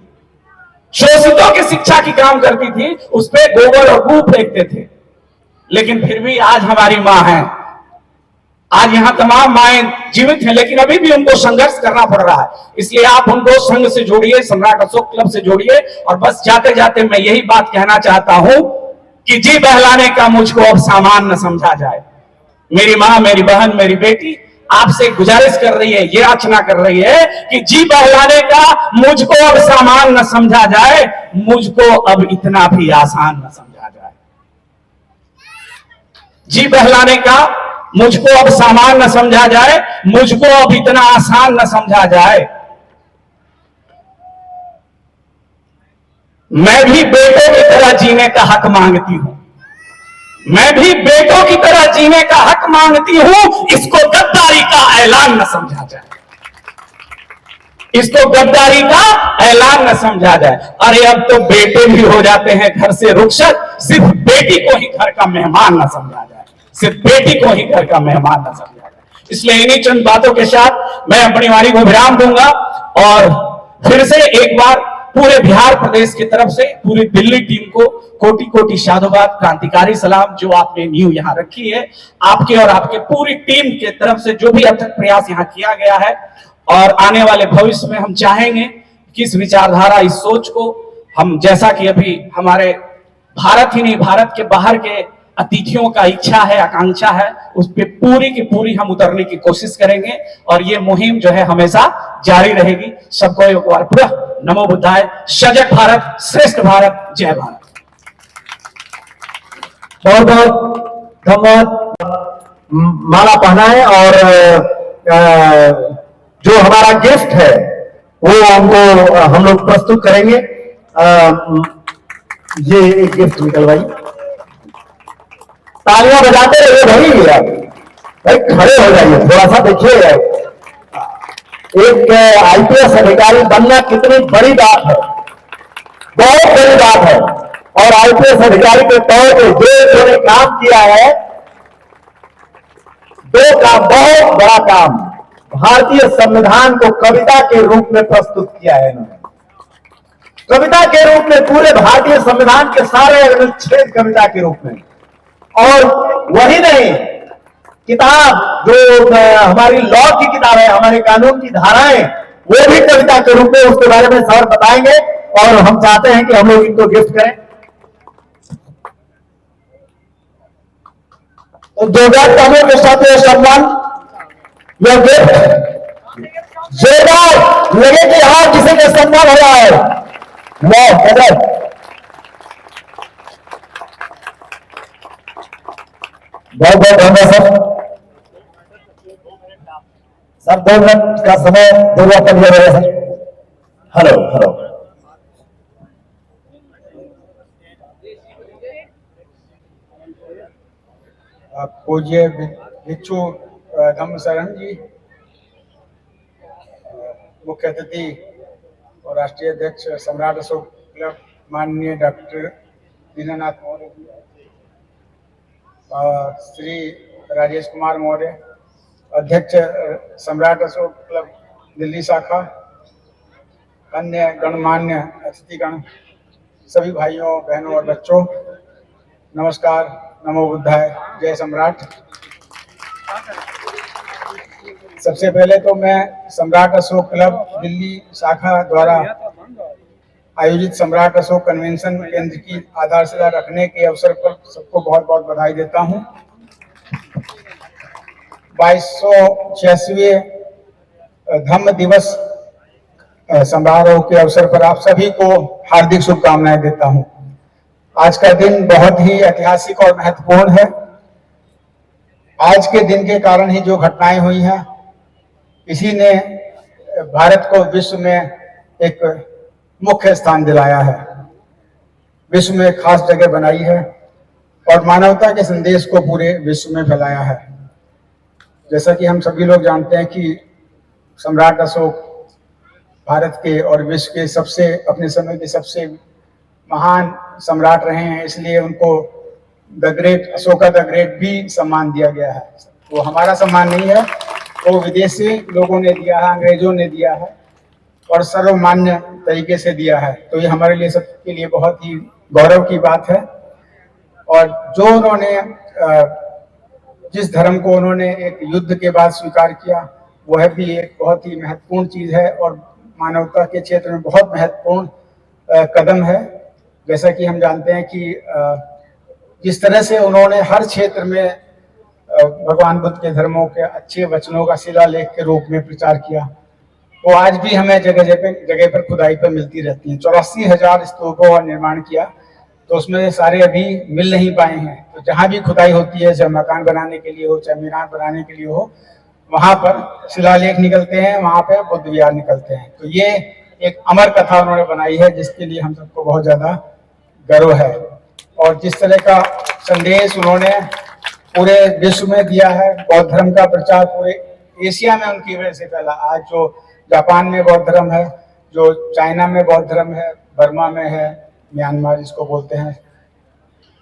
शोषितों की शिक्षा की काम करती थी, उस पे गोबर और गू फेंकते थे। लेकिन फिर भी आज हमारी मां है, आज यहां तमाम माएं जीवित हैं, लेकिन अभी भी उनको संघर्ष करना पड़ रहा है। इसलिए आप उनको संघ से जोड़िए, सम्राट अशोक क्लब से जोड़िए। और बस जाते जाते मैं यही बात कहना चाहता हूं कि जी बहलाने का मुझको अब सामान न समझा जाए। मेरी मां, मेरी बहन, मेरी बेटी आपसे गुजारिश कर रही है, ये याचना कर रही है कि जी बहलाने का मुझको अब सामान न समझा जाए, मुझको अब इतना भी आसान न समझा जाए। जी बहलाने का मुझको अब सामान न समझा जाए, मुझको अब इतना आसान न समझा जाए। मैं भी बेटों की तरह जीने का हक मांगती हूं, मैं भी बेटों की तरह जीने का हक मांगती हूं। इसको गद्दारी का ऐलान न समझा जाए, इसको गद्दारी का ऐलान न समझा जाए। अरे अब तो बेटे भी हो जाते हैं घर से रुखसत, सिर्फ बेटी को ही घर का मेहमान न समझा जाए, सिर्फ बेटी को ही घर का मेहमान न समझा जाए। इसलिए इन्हीं चंद बातों के साथ मैं अपनी वाणी को विराम दूंगा और फिर से एक बार पूरे बिहार प्रदेश की तरफ से पूरी दिल्ली टीम को कोटि कोटि साधुवाद, क्रांतिकारी सलाम। जो आपने नींव यहाँ रखी है, आपके और आपके पूरी टीम के तरफ से जो भी अब तक प्रयास यहाँ किया गया है, और आने वाले भविष्य में हम चाहेंगे कि इस विचारधारा, इस सोच को हम, जैसा कि अभी हमारे भारत ही नहीं, भारत के बाहर के अतिथियों का इच्छा है, आकांक्षा है, उस पर पूरी की पूरी हम उतरने की कोशिश करेंगे। और ये मुहिम जो है हमेशा जारी रहेगी। सबको एक बार पुनः नमो बुद्धाय। सजग भारत, श्रेष्ठ भारत, जय भारत। बहुत बहुत धन्यवाद। माला पहनाए और जो हमारा गिफ्ट है वो हमको हम लोग प्रस्तुत करेंगे। ये एक गिफ्ट निकलवाई, तालियां बजाते रहिए भाई, खड़े हो जाइए, थोड़ा सा देखिए। एक आईपीएस अधिकारी बनना कितनी बड़ी बात है, बहुत बड़ी बात है। और आईपीएस अधिकारी के तौर पर जो इन्होंने काम किया है, दो काम, बहुत बड़ा काम, भारतीय संविधान को कविता के रूप में प्रस्तुत किया है इन्होंने। कविता के रूप में, पूरे भारतीय संविधान के सारे अनुच्छेद कविता के रूप में। और वही नहीं, किताब जो हमारी लॉ की किताब है, हमारे कानून की धाराएं, वो भी कविता के रूप में, उसके बारे में सर बताएंगे। और हम चाहते हैं कि हम लोग इनको गिफ्ट करें। तो जोरदार तालियों के साथ ये सम्मान, यह गिफ्ट जोरदार लगे कि हाँ किसी का सम्मान हो रहा है। वाह गजब। बहुत बहुत धन्यवाद सर 2 मिनट का समय पूरा कर लिया गया सर। हेलो हेलो पूज्य भिक्षु धम्म शरण जी, मुख्य अतिथि और राष्ट्रीय अध्यक्ष सम्राट अशोक क्लब माननीय डॉक्टर दीनानाथ मौर्य जी, श्री राजेश कुमार मौर्य अध्यक्ष सम्राट अशोक क्लब दिल्ली शाखा, अन्य गणमान्य अतिथिगण, सभी भाइयों बहनों और बच्चों, नमस्कार, नमो बुद्धाय, जय सम्राट। सबसे पहले तो मैं सम्राट अशोक क्लब दिल्ली शाखा द्वारा आयोजित सम्राट अशोक कन्वेंशन केंद्र की आधारशिला रखने के अवसर पर सबको बहुत बहुत बधाई देता हूं। 2286वें धम्म दिवस समारोह के अवसर पर आप सभी को हार्दिक शुभकामनाएं देता हूं। आज का दिन बहुत ही ऐतिहासिक और महत्वपूर्ण है। आज के दिन के कारण ही जो घटनाएं हुई हैं, इसी ने भारत को विश्व में एक मुख्य स्थान दिलाया है, विश्व में खास जगह बनाई है और मानवता के संदेश को पूरे विश्व में फैलाया है। जैसा कि हम सभी लोग जानते हैं कि सम्राट अशोक भारत के और विश्व के सबसे अपने समय के सबसे महान सम्राट रहे हैं, इसलिए उनको the great Ashoka the great भी सम्मान दिया गया है। वो हमारा सम्मान नहीं है, वो विदेशी लोगों ने दिया है, अंग्रेजों ने दिया है और सर्वमान्य तरीके से दिया है। तो ये हमारे लिए सबके लिए बहुत ही गौरव की बात है। और जो उन्होंने जिस धर्म को उन्होंने एक युद्ध के बाद स्वीकार किया, वह भी एक बहुत ही महत्वपूर्ण चीज है और मानवता के क्षेत्र में बहुत महत्वपूर्ण कदम है। जैसा कि हम जानते हैं कि जिस तरह से उन्होंने हर क्षेत्र में भगवान बुद्ध के धर्मों के अच्छे वचनों का शिलालेख के रूप में प्रचार किया, वो आज भी हमें जगह जगह पर खुदाई पर मिलती रहती हैं। 84,000 स्तूपों का निर्माण किया, तो उसमें सारे अभी मिल नहीं पाए हैं। तो जहाँ भी खुदाई होती है, चाहे मकान बनाने के लिए हो, चाहे मीनार बनाने के लिए हो, वहां पर शिलालेख निकलते हैं, वहां पे बुद्ध विहार निकलते हैं। तो ये एक अमर कथा उन्होंने बनाई है, जिसके लिए हम सबको बहुत ज्यादा गर्व है। और जिस तरह का संदेश उन्होंने पूरे विश्व में दिया है, बौद्ध धर्म का प्रचार पूरे एशिया में उनकी वजह से फैला। आज जो जापान में बौद्ध धर्म है, जो चाइना में बौद्ध धर्म है, बर्मा में है, म्यांमार जिसको बोलते हैं,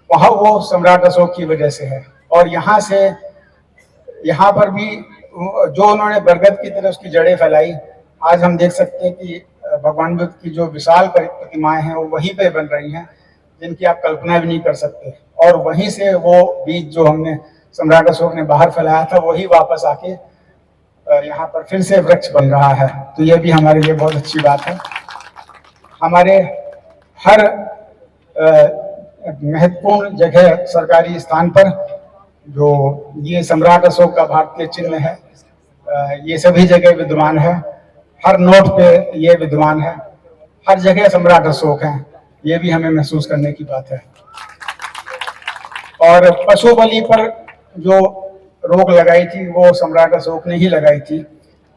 वहाँ वो सम्राट अशोक की वजह से है। और यहाँ से यहाँ पर भी जो उन्होंने बरगद की तरह उसकी जड़ें फैलाई, आज हम देख सकते हैं कि भगवान बुद्ध की जो विशाल प्रतिमाएं हैं वो वहीं पे बन रही हैं, जिनकी आप कल्पना भी नहीं कर सकते। और वहीं से वो बीज जो हमने सम्राट अशोक ने बाहर फैलाया था, वही वापस आके यहाँ पर फिर से वृक्ष बन रहा है। तो ये भी हमारे लिए बहुत अच्छी बात है। हमारे हर महत्वपूर्ण जगह, सरकारी स्थान पर जो ये सम्राट अशोक का भारतीय चिन्ह है, ये सभी जगह विद्यमान है। हर नोट पे ये विद्यमान है, हर जगह सम्राट अशोक हैं। ये भी हमें महसूस करने की बात है। और पशु बलि पर जो रोक लगाई थी, वो सम्राट अशोक ने ही लगाई थी।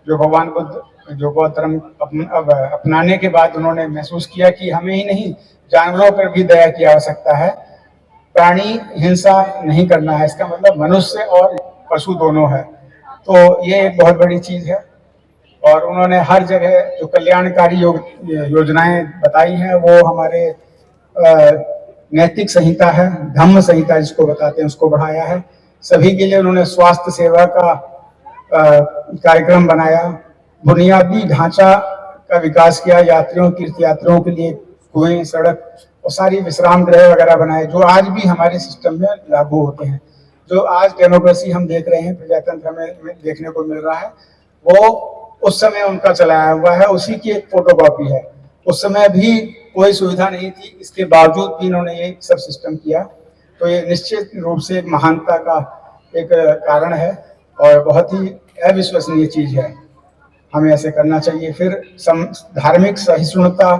जो भगवान बुद्ध जो बौद्ध धर्म अपनाने के बाद उन्होंने महसूस किया कि हमें ही नहीं, जानवरों पर भी दया की आवश्यकता है। प्राणी हिंसा नहीं करना है, इसका मतलब मनुष्य और पशु दोनों है। तो ये एक बहुत बड़ी चीज है। और उन्होंने हर जगह जो कल्याणकारी योजनाएं बताई हैं, वो हमारे नैतिक संहिता है, धम्म संहिता जिसको बताते हैं, उसको बढ़ाया है। सभी के लिए उन्होंने स्वास्थ्य सेवा का कार्यक्रम बनाया, बुनियादी ढांचा का विकास किया, यात्रियों तीर्थयात्रियों के लिए कुएं, सड़क और सारी विश्राम गृह वगैरह बनाए, जो आज भी हमारे सिस्टम में लागू होते हैं। जो आज डेमोक्रेसी हम देख रहे हैं, प्रजातंत्र हमें देखने को मिल रहा है, वो उस समय उनका चलाया हुआ है, उसी की एक फोटोकॉपी है। उस समय भी कोई सुविधा नहीं थी, इसके बावजूद भी इन्होंने ये सब सिस्टम किया। तो ये निश्चित रूप से एक महानता का एक कारण है और बहुत ही अविश्वसनीय चीज है। हमें ऐसे करना चाहिए। फिर धार्मिक सहिष्णुता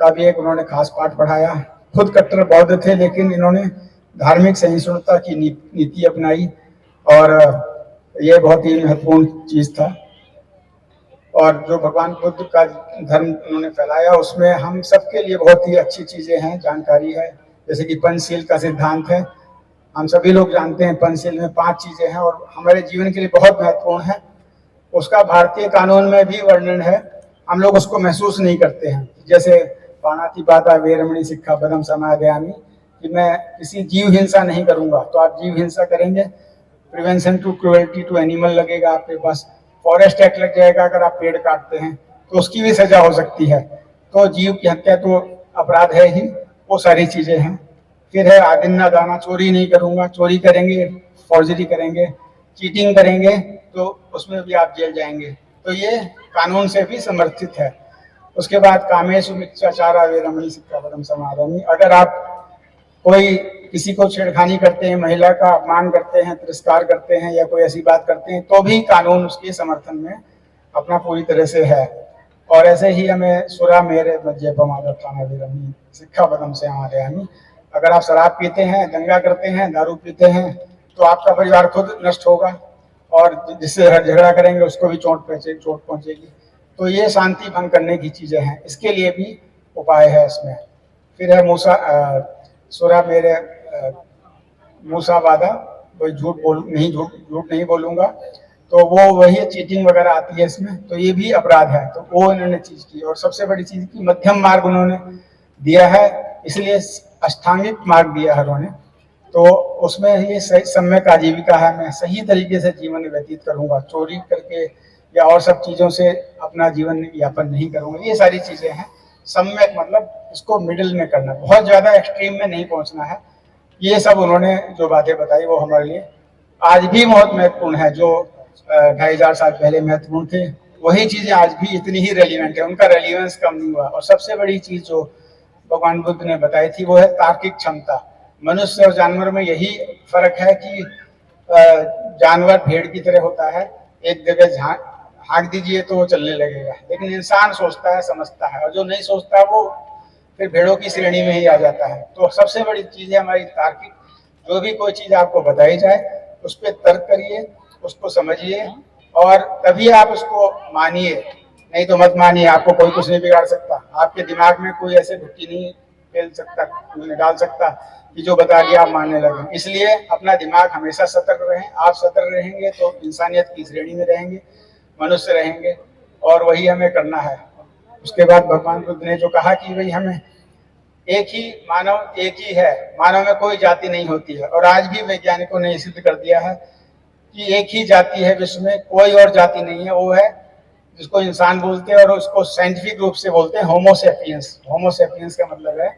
का भी एक उन्होंने खास पाठ पढ़ाया। खुद कट्टर बौद्ध थे, लेकिन इन्होंने धार्मिक सहिष्णुता की नीति अपनाई, और यह बहुत ही महत्वपूर्ण चीज था। और जो भगवान बुद्ध का धर्म उन्होंने फैलाया, उसमें हम सबके लिए बहुत ही अच्छी चीजें हैं, जानकारी है। जैसे कि पंचशील का सिद्धांत है, हम सभी लोग जानते हैं पंचशील में 5 चीजें हैं और हमारे जीवन के लिए बहुत महत्वपूर्ण है। उसका भारतीय कानून में भी वर्णन है, हम लोग उसको महसूस नहीं करते हैं। जैसे पाणातिपाता वेरमणि सिक्खापदम समादयामि, कि मैं किसी जीव हिंसा नहीं करूंगा, तो आप जीव हिंसा करेंगे, prevention to cruelty to animal लगेगा आपके पास, फॉरेस्ट एक्ट लग जाएगा अगर आप पेड़ काटते हैं तो उसकी भी सजा हो सकती है। तो जीव की हत्या तो अपराध है ही, वो सारी चीजें हैं। फिर है आदिन्ना दाना, चोरी नहीं करूंगा, चोरी करेंगे, फॉर्जरी करेंगे, चीटिंग करेंगे तो उसमें भी आप जेल जाएंगे, तो ये कानून से भी समर्थित है। उसके बाद कामेषु मिथ्याचारा वेरमणि सिक्खापदम समादयामि, अगर आप कोई किसी को छेड़खानी करते हैं, महिला का अपमान करते हैं, तिरस्कार करते हैं या कोई ऐसी बात करते हैं, तो भी कानून उसके समर्थन में अपना पूरी तरह से है। और ऐसे ही हमें सुरा मेरे मज्जेपमादत्ताना वेरमणि सिक्खापदम समादयामि, अगर आप शराब पीते हैं, दंगा करते हैं, दारू पीते हैं, तो आपका परिवार खुद नष्ट होगा और जिससे झगड़ा करेंगे उसको भी चोट पहुंचेगी। तो ये शांति भंग करने की चीजें हैं, इसके लिए भी उपाय है इसमें। फिर है सुरा मेरे मूसा वादा, कोई झूठ नहीं बोलूंगा, तो वो वही चीटिंग वगैरह आती है इसमें, तो ये भी अपराध है। तो वो इन्होंने चीज की। और सबसे बड़ी चीज की मध्यम मार्ग उन्होंने दिया है, इसलिए अष्टांगिक मार्ग दिया है उन्होंने। तो उसमें ये सही सम्यक आजीविका है, मैं सही तरीके से जीवन व्यतीत करूंगा, चोरी करके या और सब चीजों से अपना जीवन यापन नहीं करूंगा। ये सारी चीजें हैं सम्यक, मतलब इसको मिडिल में करना, बहुत ज्यादा एक्सट्रीम में नहीं पहुंचना है। ये सब उन्होंने जो बातें बताई वो हमारे लिए आज भी बहुत महत्वपूर्ण है। जो 2500 साल पहले महत्वपूर्ण थे, वही चीजें आज भी इतनी ही रेलिवेंट है, उनका रेलिवेंस कम नहीं हुआ। और सबसे बड़ी चीज जो भगवान बुद्ध ने बताई थी वो है तार्किक क्षमता। मनुष्य और जानवर में यही फर्क है कि जानवर भेड़ की तरह होता है, एक जगह हाँक दीजिए तो वो चलने लगेगा, लेकिन इंसान सोचता है, समझता है, और जो नहीं सोचता वो फिर भेड़ों की श्रेणी में ही आ जाता है। तो सबसे बड़ी चीज है हमारी तार्किक, जो भी कोई चीज आपको बताई जाए उस पर तर्क करिए, उसको समझिए और तभी आप उसको मानिए, नहीं तो मत मानिए। आपको कोई कुछ नहीं बिगाड़ सकता, आपके दिमाग में कोई ऐसे भुट्टी नहीं डाल सकता कि जो बता दिया आप मानने लगे। इसलिए अपना दिमाग हमेशा सतर्क रहें। आप सतर्क रहेंगे तो इंसानियत की श्रेणी में रहेंगे, मनुष्य रहेंगे, और वही हमें करना है। उसके बाद भगवान बुद्ध ने जो कहा कि भाई हमें एक ही मानव एक ही है, मानव में कोई जाति नहीं होती है। और आज भी वैज्ञानिकों ने सिद्ध कर दिया है कि एक ही जाति है विश्व में, कोई और जाति नहीं है। वो है जिसको इंसान बोलते हैं और उसको साइंटिफिक रूप से बोलते हैं होमोसेपियंस। होमोसेपियंस का मतलब है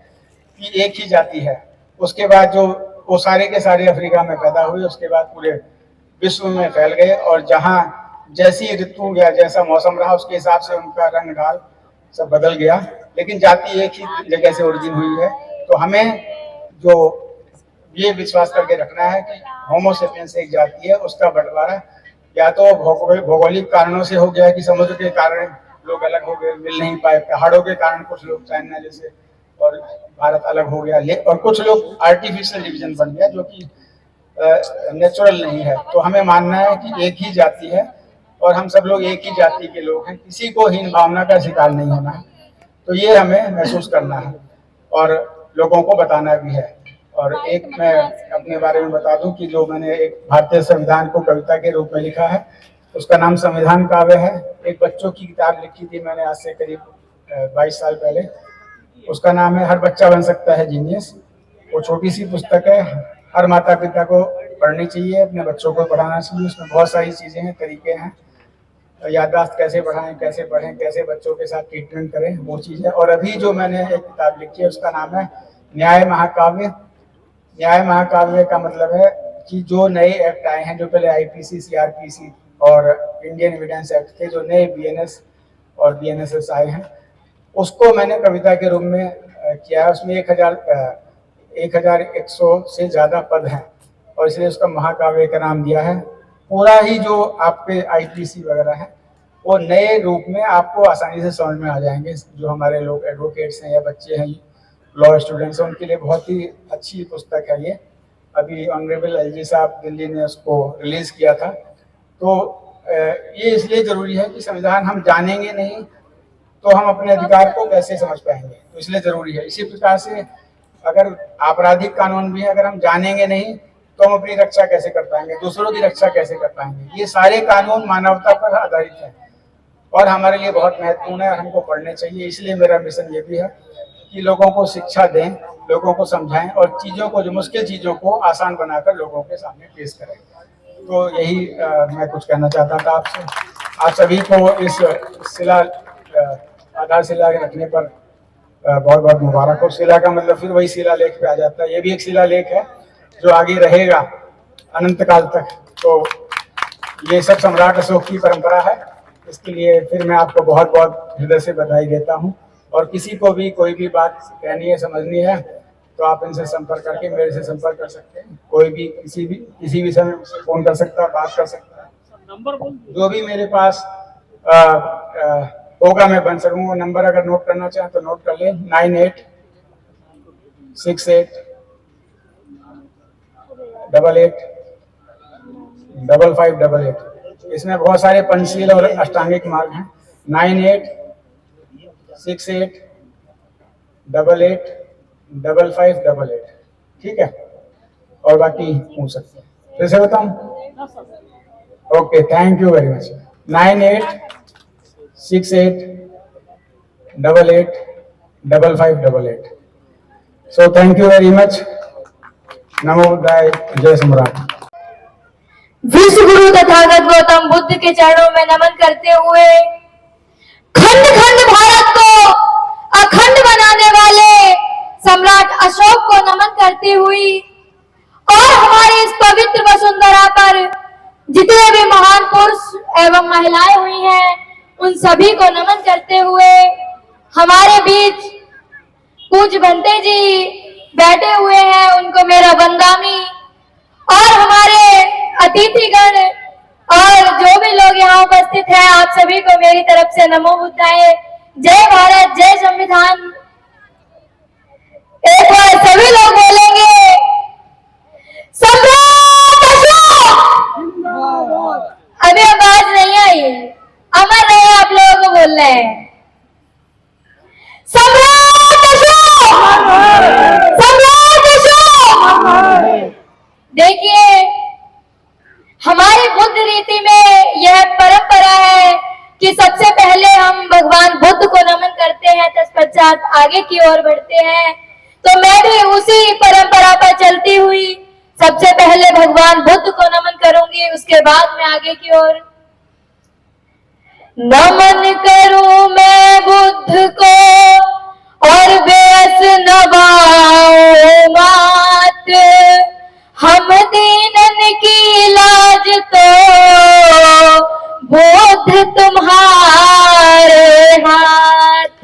कि एक ही जाति है। उसके बाद जो वो सारे के सारे अफ्रीका में पैदा हुए, उसके बाद पूरे विश्व में फैल गए, और जहाँ जैसी ऋतु या जैसा मौसम रहा उसके हिसाब से उनका रंग ढाल सब बदल गया, लेकिन जाति एक ही जगह से ओरिजिन हुई है। तो हमें जो ये विश्वास करके रखना है कि होमोसेपियंस एक जाति है, उसका बंटवारा या तो भौगोलिक कारणों से हो गया कि समुद्र के कारण लोग अलग हो गए, मिल नहीं पाए, पहाड़ों के कारण कुछ लोग चाइना जैसे और भारत अलग हो गया, और कुछ लोग आर्टिफिशियल डिवीजन बन गया जो कि नेचुरल नहीं है। तो हमें मानना है कि एक ही जाति है और हम सब लोग एक ही जाति के लोग हैं, किसी को हीन भावना का शिकार नहीं होना है। तो ये हमें महसूस करना है और लोगों को बताना भी है। और एक मैं अपने बारे में बता दूं कि जो मैंने एक भारतीय संविधान को कविता के रूप में लिखा है, उसका नाम संविधान काव्य है। एक बच्चों की किताब लिखी थी मैंने आज से करीब 22 साल पहले, उसका नाम है हर बच्चा बन सकता है जीनियस। वो छोटी सी पुस्तक है, हर माता पिता को पढ़नी चाहिए, अपने बच्चों को पढ़ाना चाहिए। उसमें बहुत सारी चीज़ें हैं, तरीके हैं, याददाश्त कैसे बढ़ाएं, कैसे पढ़ें, कैसे बच्चों के साथ ट्रीटमेंट करें, वो चीज़ है। और अभी जो मैंने एक किताब लिखी है उसका नाम है न्याय महाकाव्य। न्याय महाकाव्य का मतलब है कि जो नए एक्ट आए हैं, जो पहले IPC, CRPC और इंडियन एविडेंस एक्ट थे, जो नए BNS और BNSS आए हैं, उसको मैंने कविता के रूप में किया है। उसमें 1100 से ज़्यादा पद हैं और इसलिए उसका महाकाव्य का नाम दिया है। पूरा ही जो आपके IPC वगैरह है वो नए रूप में आपको आसानी से समझ में आ जाएंगे। जो हमारे लोग एडवोकेट्स हैं या बच्चे हैं, लॉ स्टूडेंट्स हैं, उनके लिए बहुत ही अच्छी पुस्तक है ये। अभी ऑनरेबल एलजी साहब दिल्ली ने उसको रिलीज किया था। तो ये इसलिए जरूरी है कि संविधान हम जानेंगे नहीं तो हम अपने अधिकार को कैसे समझ पाएंगे, तो इसलिए जरूरी है। इसी प्रकार से अगर आपराधिक कानून भी है, अगर हम जानेंगे नहीं तो हम अपनी रक्षा कैसे कर पाएंगे, दूसरों की रक्षा कैसे कर पाएंगे। ये सारे कानून मानवता पर आधारित हैं और हमारे लिए बहुत महत्वपूर्ण है और हमको पढ़ने चाहिए। इसलिए मेरा मिशन ये भी है कि लोगों को शिक्षा दें, लोगों को समझाएं और चीज़ों को, जो मुश्किल चीज़ों को आसान बनाकर लोगों के सामने पेश करें। तो यही मैं कुछ कहना चाहता था आपसे। आप सभी को इस शिला आधारशिला रखने पर बहुत बहुत मुबारक हो। शिला का मतलब फिर वही शिलालेख पे आ जाता है। ये भी एक शिलालेख है जो आगे रहेगा अनंत काल तक। तो ये सब सम्राट अशोक की परंपरा है। इसके लिए फिर मैं आपको बहुत बहुत हृदय से बधाई देता हूँ। और किसी को भी कोई भी बात कहनी है, समझनी है, तो आप इनसे संपर्क करके मेरे से संपर्क कर सकते हैं। कोई भी किसी भी समय फोन कर सकता है, बात कर सकता है। जो भी मेरे पास होगा मैं बन सकूँ। वो नंबर अगर नोट करना चाहें तो नोट कर लें, 9868885588। इसमें बहुत सारे पंचशील और अष्टांगिक मार्ग हैं। 9868885588। ठीक है, और बाकी पूछ सकते हैं। फिर से बताऊं? Okay, thank you very much. 9868885588। So thank you very much. नमो बुद्धाय, जय सम्राट। विश्व गुरु तथागत गौतम बुद्ध के चरणों में नमन करते हुए खंड खंड भारत को अखंड बनाने वाले सम्राट अशोक को नमन करती हुई और हमारी इस पवित्र वसुंधरा पर जितने भी महान पुरुष एवं महिलाएं हुई हैं उन सभी को नमन करते हुए हमारे बीच पूज्य भंते जी बैठे हुए हैं, उनको मेरा वंदामी, और हमारे अतिथिगण और जो भी लोग यहाँ उपस्थित हैं, आप सभी को मेरी तरफ से नमो बुद्धाय। जय भारत, जय संविधान। एक बार सभी लोग बोलेंगे, सम्राट अशोक। अभी आवाज नहीं आई, अमर रहे, आप लोगों को बोलना है। सम्राट अशोक, सम्राट अशोक। देखिए, हमारी बुद्ध रीति में यह परंपरा है कि सबसे पहले हम भगवान बुद्ध को नमन करते हैं, तत्पश्चात आगे की ओर बढ़ते हैं। तो मैं भी उसी परंपरा पर चलती हुई सबसे पहले भगवान बुद्ध को नमन करूंगी, उसके बाद में आगे की ओर। नमन करूं मैं बुद्ध को और बेअस नवाऊं मात, हम दीनन की लाज तो बुद्ध तुम्हारे हाथ।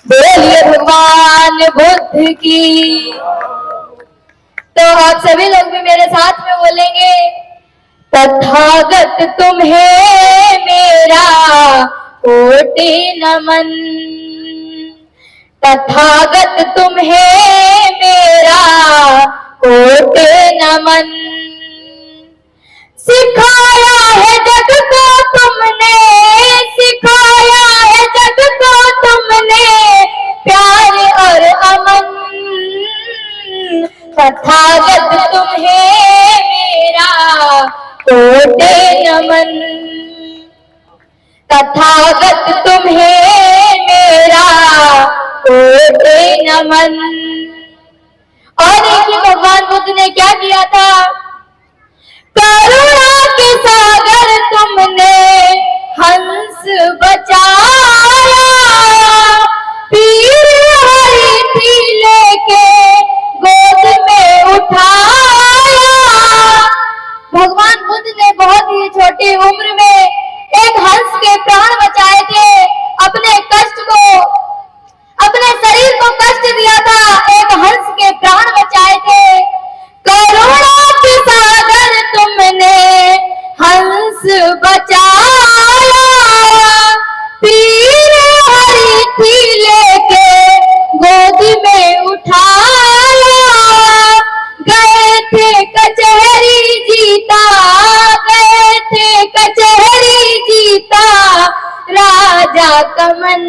बोलिए भगवान बुद्ध की। तो आप सभी लोग भी मेरे साथ में बोलेंगे, तथागत तुम्हें मेरा कोटि नमन, तथागत तुम्हें मेरा कोटि नमन। सिखाया है जग को तुमने, सिखाया है जग को तुमने प्यार और अमन, तथागत तुम्हें मेरा कोटि नमन, तथागत तुम्हें मेरा कोटि नमन। और देखिए भगवान बुद्ध ने क्या किया था। करुणा के सागर तुमने हंस बचाया, पीर हरी थी लेके गोद में उठाया। भगवान बुद्ध ने बहुत ही छोटी उम्र में एक हंस के प्राण बचाए थे। अपने कष्ट को, अपने शरीर को कष्ट दिया था राजा कमन।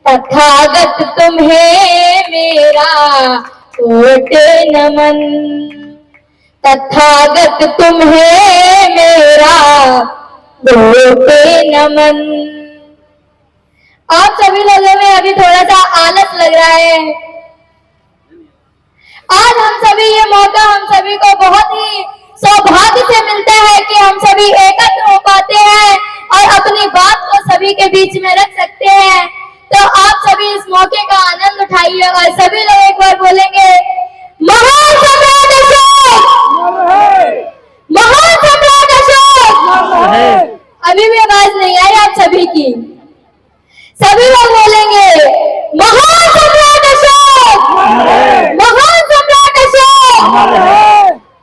तथागत तुम्हें मेरा कोट नमन। तथागत तुम्हें मेरा कोट नमन। आप सभी लोगों में अभी थोड़ा सा आलस लग रहा है। आज हम सभी ये मौका हम सभी को बहुत ही सौभाग्य से मिलता है कि हम सभी एकत्र हो पाते हैं और अपनी बात को सभी के बीच में रख सकते हैं। तो आप सभी इस मौके का आनंद उठाइए और सभी लोग एक बार बोलेंगे, महान सम्राट अशोक, महान सम्राट अशोक। अभी भी आवाज नहीं आई आप सभी की। सभी लोग बोलेंगे, महान सम्राट अशोक, महान सम्राट अशोक।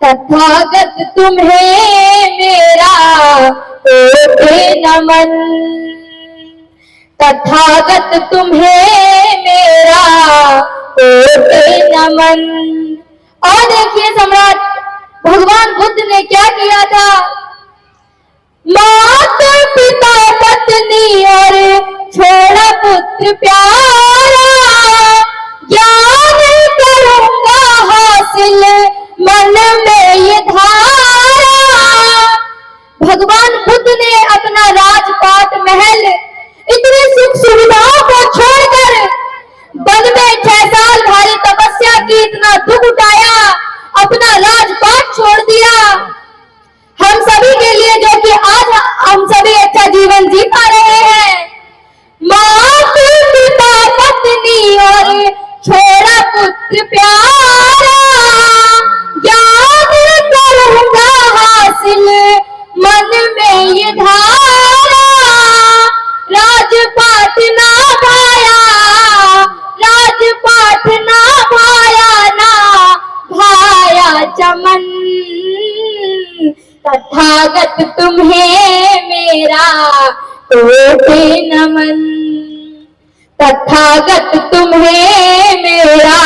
तथागत तुम्हें मेरा कोट नमन। तथागत तुम्हें मेरा कोट नमन। और देखिए सम्राट भगवान बुद्ध ने क्या किया था। माता पिता पत्नी और छोड़ा पुत्र प्यारा, ज्ञान करूंगा हासिल मन में ये धारा। भगवान बुद्ध ने अपना राजपाट महल इतनी सुख सुविधाओं को छोड़कर वन में 6 साल भारी तपस्या की, इतना दुख उठाया, अपना राजपाट छोड़ दिया हम सभी के लिए, जो कि आज हम सभी अच्छा जीवन जी पा रहे हैं। माता पिता पत्नी और छोड़ा पुत्र प्यारा, ज्ञान करूंगा हासिल मन में ये धारा। राजपाट ना भाया, राजपाट ना भाया, ना भाया चमन। तथागत तुम्हें मेरा कोट नमन। तथागत तुम्हें मेरा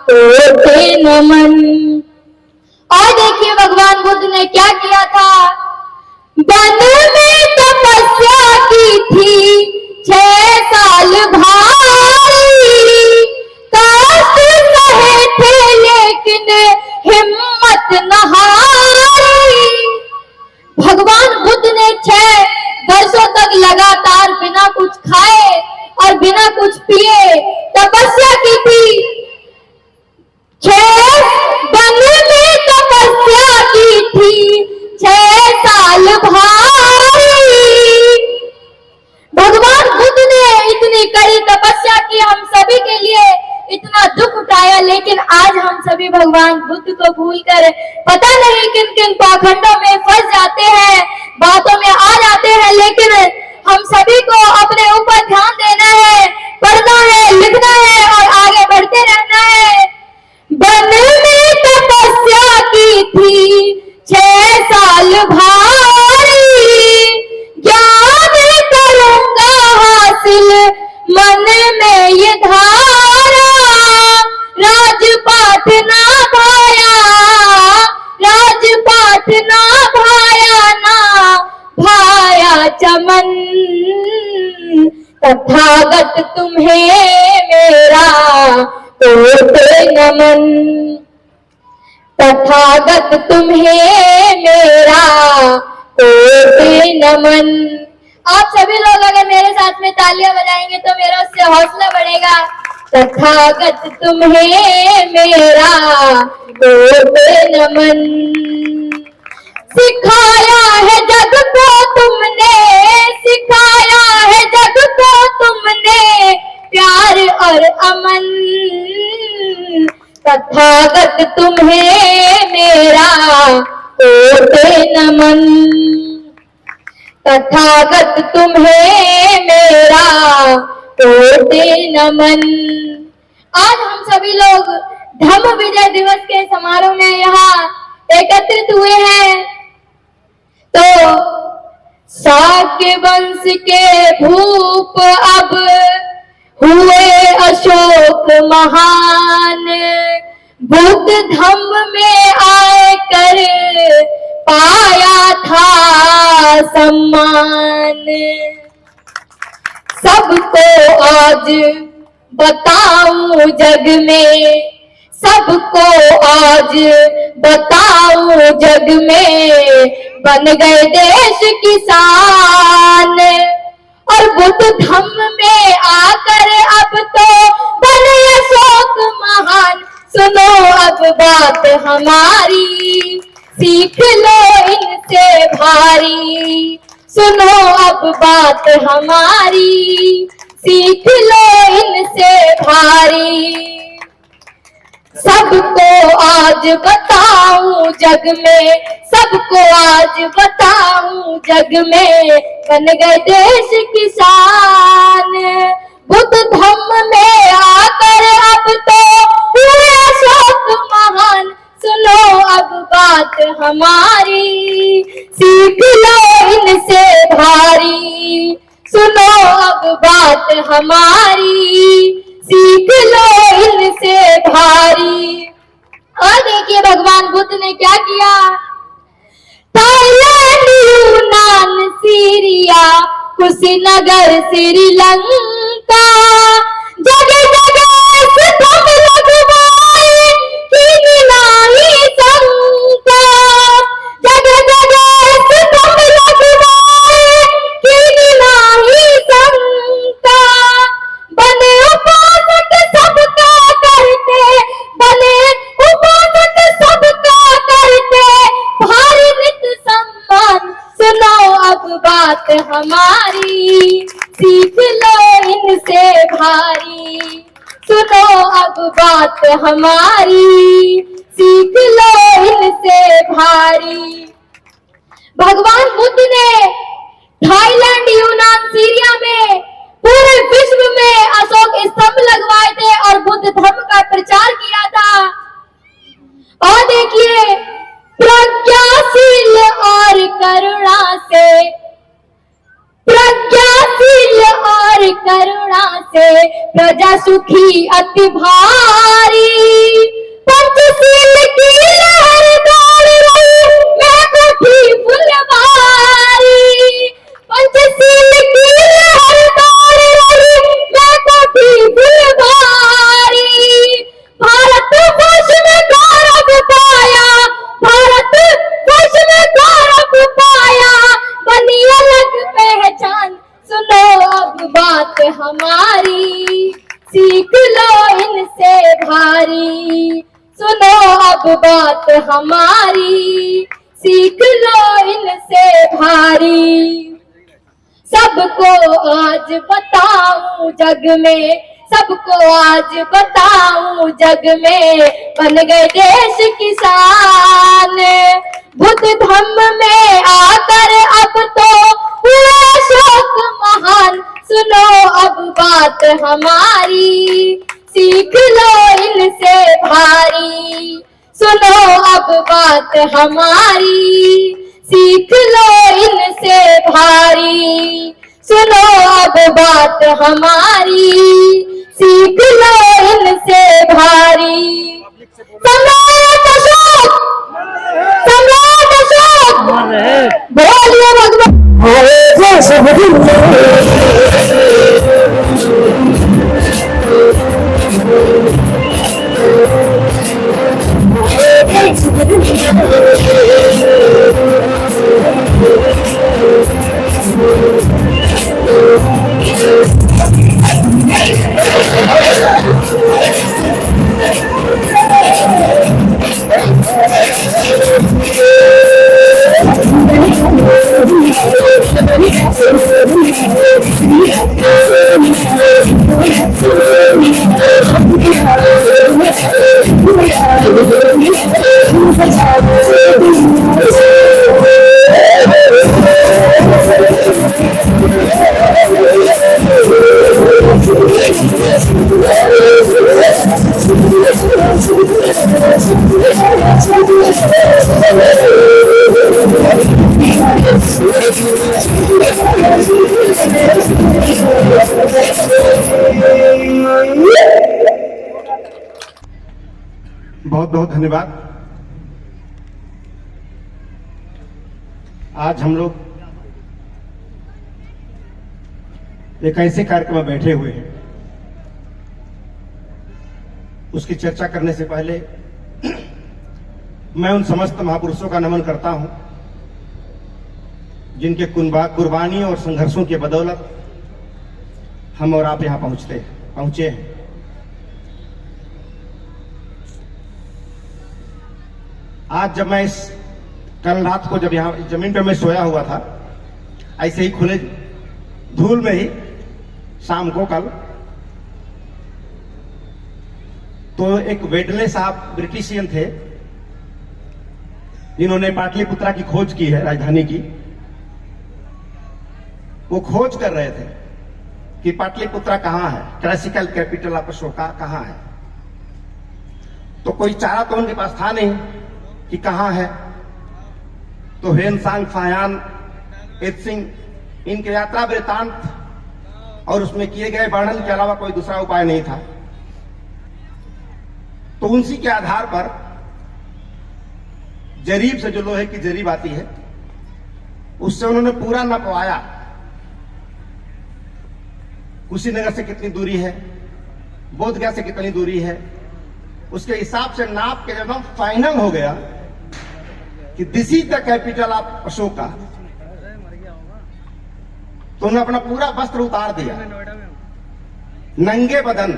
कोट नमन। और देखिए भगवान बुद्ध ने क्या किया था। वन में तपस्या की थी 6 साल भारी, कष्ट सहे थे लेकिन हिम्मत न हारी। भगवान बुद्ध ने 6 वर्षों तक लगातार बिना कुछ खाए और बिना कुछ पिए तपस्या की थी। 6 वन में तपस्या की थी 6 साल भारी। भगवान बुद्ध ने इतनी कड़ी तपस्या की, हम सभी के लिए इतना दुख उठाया, लेकिन आज हम सभी भगवान बुद्ध को भूलकर पता नहीं किन किन पाखंडों में फंस जाते हैं, बातों में आ जाते हैं। लेकिन हम सभी को अपने ऊपर ध्यान देना है, पढ़ना है, लिखना है और आगे बढ़ते रहना है। वन में तपस्या की थी 6 साल भारी, ज्ञान करूंगा हासिल मन में ये धारा। राजपाट ना भाया, राजपाट ना भाया, ना भाया चमन। तथागत तुम्हें मेरा कोट नमन। तथागत तुम्हें मेरा कोट नमन। आप सभी लोग अगर मेरे साथ में तालियां बजाएंगे तो मेरा उससे हौसला बढ़ेगा। तथागत तुम्हें मेरा कोट नमन। सिखाया है जग को तुमने, सिखाया है जग को तुमने प्यार और अमन। तथागत तुम्हें मेरा कोट नमन। तथागत तुम्हें मेरा कोट नमन। आज हम सभी लोग धम्म विजय दिवस के समारोह में यहाँ एकत्रित हुए हैं। तो शाक्य वंश के भूप अब हुए अशोक महान, बुद्ध धम्म में आए कर पाया था सम्मान। सबको आज बताऊं जग में, सबको आज बताऊं जग में, बन गए देश किसान। और बुद्ध धम्म में आकर अब तो बने अशोक महान। सुनो अब बात हमारी, सीख लो इनसे भारी। सुनो अब बात हमारी, सीख लो इनसे भारी। सबको आज बताऊं जग में, सबको आज बताऊं जग में, बन गए देश किसान। बुद्ध धम्म में आकर अब तो हुए अशोक महान। सुनो अब बात हमारी, सीख लो इनसे भारी। सुनो अब बात हमारी, सीख लो इनसे भारी। और देखिए भगवान बुद्ध ने क्या किया। थाईलैंड, यूनान, सीरिया, कुशीनगर, श्रीलंका, जगह जगह स्तंभ लगवाए, कीनी नाही शंका। जगह जगह स्तंभ लगवाए, कीनी नाही शंका। बने उपासक सबका करते, बने उपासक सबका करते, भारी नित सम्मान। सुनो अब बात हमारी, सीख लो इनसे भारी। सुनो अब बात हमारी, सीख लो इनसे भारी। भगवान बुद्ध ने थाईलैंड, यूनान, सीरिया में, पूरे विश्व में अशोक स्तंभ लगवाए थे और बुद्ध धर्म का प्रचार किया था। और देखिए प्रज्ञाशील और करुणा से, प्रज्ञाशील और करुणा से, प्रजा सुखी अति भारी। पंचशील की लहर दौड़ रही, मैं कोठी फुलवारी। पंचशील की लहर दौड़ रही, मैं कोठी फुलवारी। भारत वर्ष में गौरव पाया, भारत वर्ष में गौरव पाया, बनी अलग पहचान। सुनो अब बात हमारी, सीख लो इनसे भारी। सुनो अब बात हमारी, सीख लो इनसे भारी। सबको आज बताऊं जग में, सबको आज बताऊं जग में, बन गए देश किसान। बुद्ध धम्म में आकर अब तो हुए अशोक महान। सुनो अब बात हमारी, सीख लो इनसे भारी। सुनो अब बात हमारी, सीख लो इनसे भारी। सुनो अब बात हमारी, सीख लो इनसे भारी। सम्राट अशोक, सम्राट अशोक, बोलिए भगवान। बहुत बहुत धन्यवाद। आज हम लोग एक ऐसे कार्यक्रम में बैठे हुए हैं, उसकी चर्चा करने से पहले मैं उन समस्त महापुरुषों का नमन करता हूं जिनके कुर्बानी और संघर्षों के बदौलत हम और आप यहां पहुंचे हैं। आज जब मैं कल रात को जब यहां जमीन पर मैं सोया हुआ था, ऐसे ही खुले धूल में ही शाम को कल, तो एक वेडले साहब ब्रिटिशियन थे जिन्होंने पाटलिपुत्रा की खोज की है, राजधानी की। वो खोज कर रहे थे कि पाटलिपुत्रा कहां है, क्लासिकल कैपिटल ऑफ अशोका कहां है। तो कोई चारा तो उनके पास था नहीं कि कहां है। तो हेनसांग, फायान, एत्सिंग इनके यात्रा वृत्तांत और उसमें किए गए वर्णन के अलावा कोई दूसरा उपाय नहीं था। तो उसी के आधार पर जरीब से, जो लोहे की जरीब आती है, उससे उन्होंने पूरा नपवाया। कुशीनगर से कितनी दूरी है, बोधगया से कितनी दूरी है, उसके हिसाब से नाप के जब फाइनल हो गया कि this is the capital of Ashoka, तो उन्होंने अपना पूरा वस्त्र उतार दिया, नंगे बदन,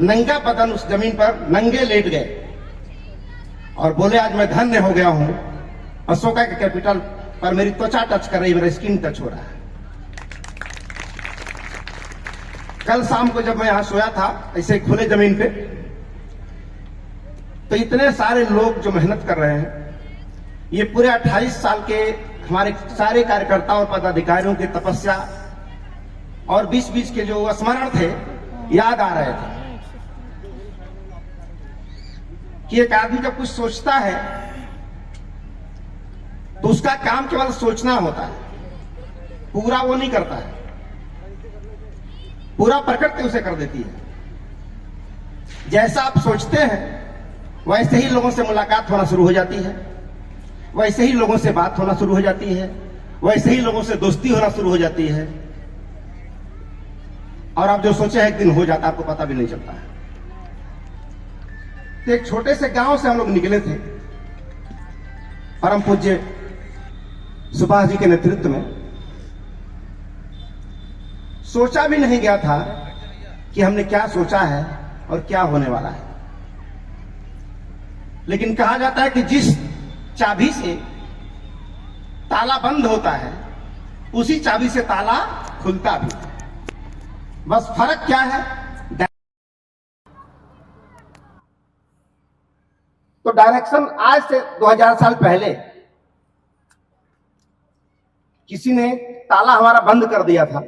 नंगा बदन उस जमीन पर नंगे लेट गए और बोले आज मैं धन्य हो गया हूं, अशोका के कैपिटल पर मेरी त्वचा टच कर रही, मेरा स्किन टच हो रहा है। कल शाम को जब मैं यहां सोया था ऐसे खुले जमीन पे, तो इतने सारे लोग जो मेहनत कर रहे हैं, ये पूरे 28 साल के हमारे सारे कार्यकर्ताओं और पदाधिकारियों की तपस्या और बीच के जो स्मरण थे याद आ रहे थे कि एक आदमी जब कुछ सोचता है तो उसका काम केवल सोचना होता है, पूरा वो नहीं करता है, पूरा प्रकृति उसे कर देती है। जैसा आप सोचते हैं वैसे ही लोगों से मुलाकात होना शुरू हो जाती है, वैसे ही लोगों से बात होना शुरू हो जाती है, वैसे ही लोगों से दोस्ती होना शुरू हो जाती है, और आप जो सोचे एक दिन हो जाता, आपको पता भी नहीं चलता है। तो एक छोटे से गांव से हम लोग निकले थे, परम पूज्य सुभाष जी के नेतृत्व में। सोचा भी नहीं गया था कि हमने क्या सोचा है और क्या होने वाला है, लेकिन कहा जाता है कि जिस चाबी से ताला बंद होता है उसी चाबी से ताला खुलता भी है। बस फर्क क्या है, तो डायरेक्शन आज से 2000 साल पहले किसी ने ताला हमारा बंद कर दिया था,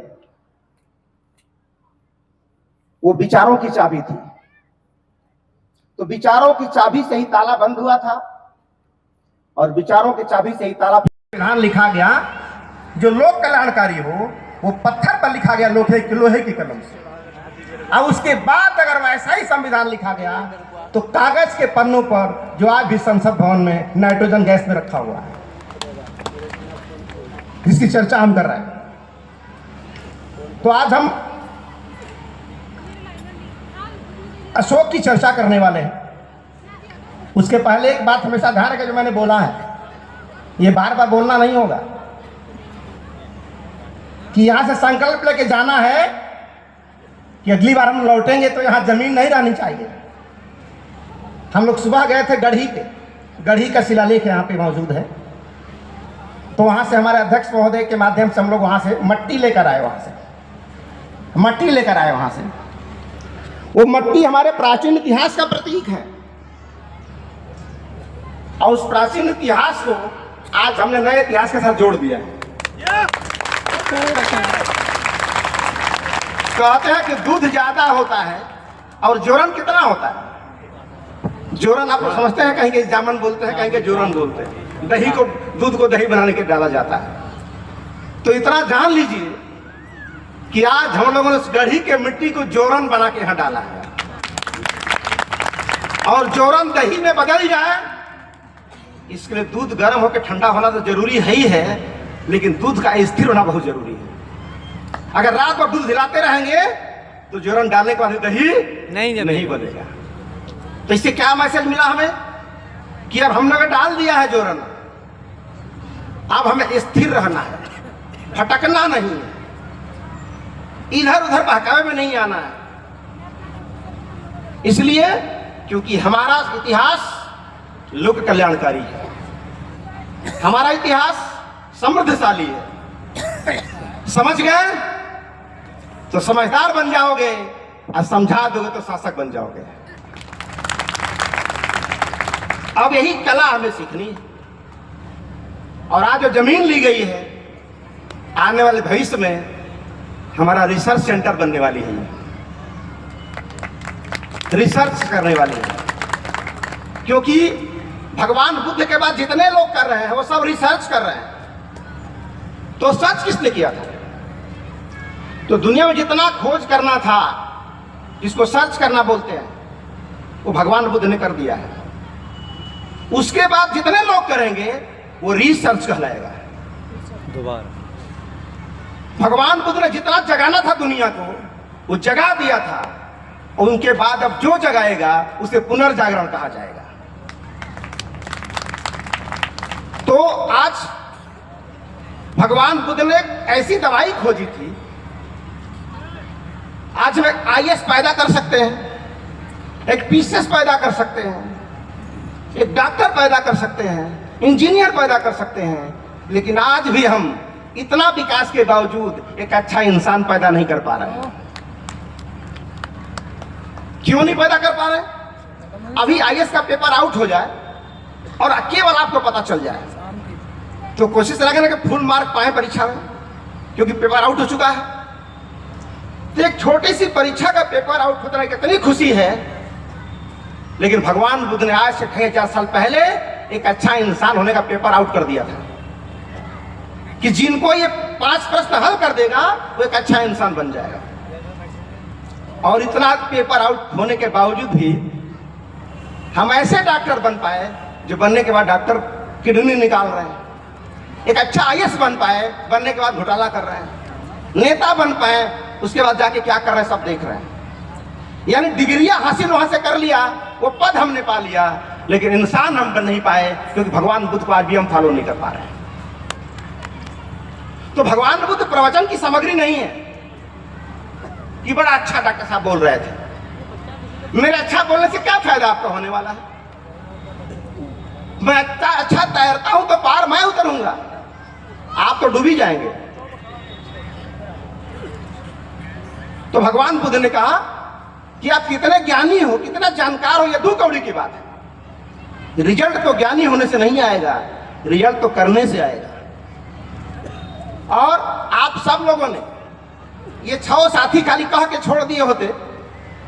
वो विचारों की चाबी थी। तो विचारों की चाबी से ही ताला बंद हुआ था और विचारों की चाबी से ही ताला। संविधान लिखा गया जो लोक कल्याणकारी हो, वो पत्थर पर लिखा गया लोहे की कलम से। अब उसके बाद अगर वैसा ही संविधान लिखा गया तो कागज के पन्नों पर, जो आज भी संसद भवन में नाइट्रोजन गैस में रखा हुआ है, जिसकी चर्चा हम कर रहे हैं। तो आज हम अशोक की चर्चा करने वाले हैं। उसके पहले एक बात हमेशा ध्यान रखें, जो मैंने बोला है ये बार बार बोलना नहीं होगा, कि यहां से संकल्प लेके जाना है कि अगली बार हम लौटेंगे तो यहां जमीन नहीं रहनी चाहिए। हम लोग सुबह गए थे गढ़ी पे, गढ़ी का शिलालेख यहाँ पे मौजूद है, तो वहां से हमारे अध्यक्ष महोदय के माध्यम से हम लोग वहां से मट्टी लेकर आए, वहां से वो मट्टी हमारे प्राचीन इतिहास का प्रतीक है, और उस प्राचीन इतिहास को आज हमने नए इतिहास के साथ जोड़ दिया है। कहते हैं कि दूध ज्यादा होता है और जोरन कितना होता है। जोरन आप समझते हैं, कहीं के जामन बोलते हैं, कहीं के जोरन बोलते हैं। दही को, दूध को दही बनाने के डाला जाता है। तो इतना जान लीजिए कि आज हम लोगों ने उस गढ़ी के मिट्टी को जोरन बना के यहां डाला है, और जोरन दही में बदल जाए इसके लिए दूध गर्म होकर ठंडा होना तो जरूरी है ही है, लेकिन दूध का स्थिर होना बहुत जरूरी है। अगर रात भर दूध हिलाते रहेंगे तो जोरन डालने के बाद दही नहीं बनेगा। तो इससे क्या मैसेज मिला हमें कि अब हमने अगर डाल दिया है जोरन, अब हमें स्थिर रहना है, भटकना नहीं है, इधर उधर बहकावे में नहीं आना है। इसलिए क्योंकि हमारा इतिहास लोक कल्याणकारी है, हमारा इतिहास समृद्धशाली है। समझ गए तो समझदार बन जाओगे, और समझा दोगे तो शासक बन जाओगे। अब यही कला हमें सीखनी है। और आज जो जमीन ली गई है, आने वाले भविष्य में हमारा रिसर्च सेंटर बनने वाली है, रिसर्च करने वाली है। क्योंकि भगवान बुद्ध के बाद जितने लोग कर रहे हैं वो सब रिसर्च कर रहे हैं। तो सर्च किसने किया था? तो दुनिया में जितना खोज करना था, जिसको सर्च करना बोलते हैं, वो भगवान बुद्ध ने कर दिया है। उसके बाद जितने लोग करेंगे वो रिसर्च कहलाएगा। दोबारा भगवान बुद्ध ने जितना जगाना था दुनिया को, वो जगा दिया था, और उनके बाद अब जो जगाएगा उसे पुनर्जागरण कहा जाएगा। तो आज भगवान बुद्ध ने एक ऐसी दवाई खोजी थी, आज हम एक आईएएस पैदा कर सकते हैं, एक पीसीएस पैदा कर सकते हैं, एक डॉक्टर पैदा कर सकते हैं, इंजीनियर पैदा कर सकते हैं, लेकिन आज भी हम इतना विकास के बावजूद एक अच्छा इंसान पैदा नहीं कर पा रहे हैं। क्यों नहीं पैदा कर पा रहे? अभी आईएएस का पेपर आउट हो जाए और केवल आपको पता चल जाए, तो कोशिश करेंगे ना कि फुल मार्क पाए परीक्षा में, क्योंकि पेपर आउट हो चुका है। तो एक छोटी सी परीक्षा का पेपर आउट होता है, कितनी खुशी है। लेकिन भगवान बुद्ध ने आज से 2000 साल पहले एक अच्छा इंसान होने का पेपर आउट कर दिया था, कि जिनको ये 5 प्रश्न हल कर देगा वो एक अच्छा इंसान बन जाएगा। और इतना पेपर आउट होने के बावजूद भी हम ऐसे डॉक्टर बन पाए जो बनने के बाद डॉक्टर किडनी निकाल रहे हैं, एक अच्छा आईएएस बन पाए, बनने के बाद घोटाला कर रहे हैं, नेता बन पाए, उसके बाद जाके क्या कर रहे हैं सब देख रहे हैं। यानी डिग्रियां हासिल वहां से कर लिया, वो पद हमने पा लिया, लेकिन इंसान हम बन नहीं पाए, क्योंकि भगवान बुद्ध को आज भी हम फॉलो नहीं कर पा रहे हैं। तो भगवान बुद्ध प्रवचन की सामग्री नहीं है कि बड़ा अच्छा डॉक्टर साहब बोल रहे थे, मेरे अच्छा बोलने से क्या फायदा आपका होने वाला है? मैं अच्छा तैरता हूं तो पार मैं उतरूंगा, आप तो डूबी जाएंगे। तो भगवान बुद्ध ने कहा कि आप कितने ज्ञानी हो, कितना जानकार हो, यह 2 कौड़ी की बात है। रिजल्ट तो ज्ञानी होने से नहीं आएगा, रिजल्ट तो करने से आएगा। और आप सब लोगों ने ये 6 साथी खाली कह के छोड़ दिए होते,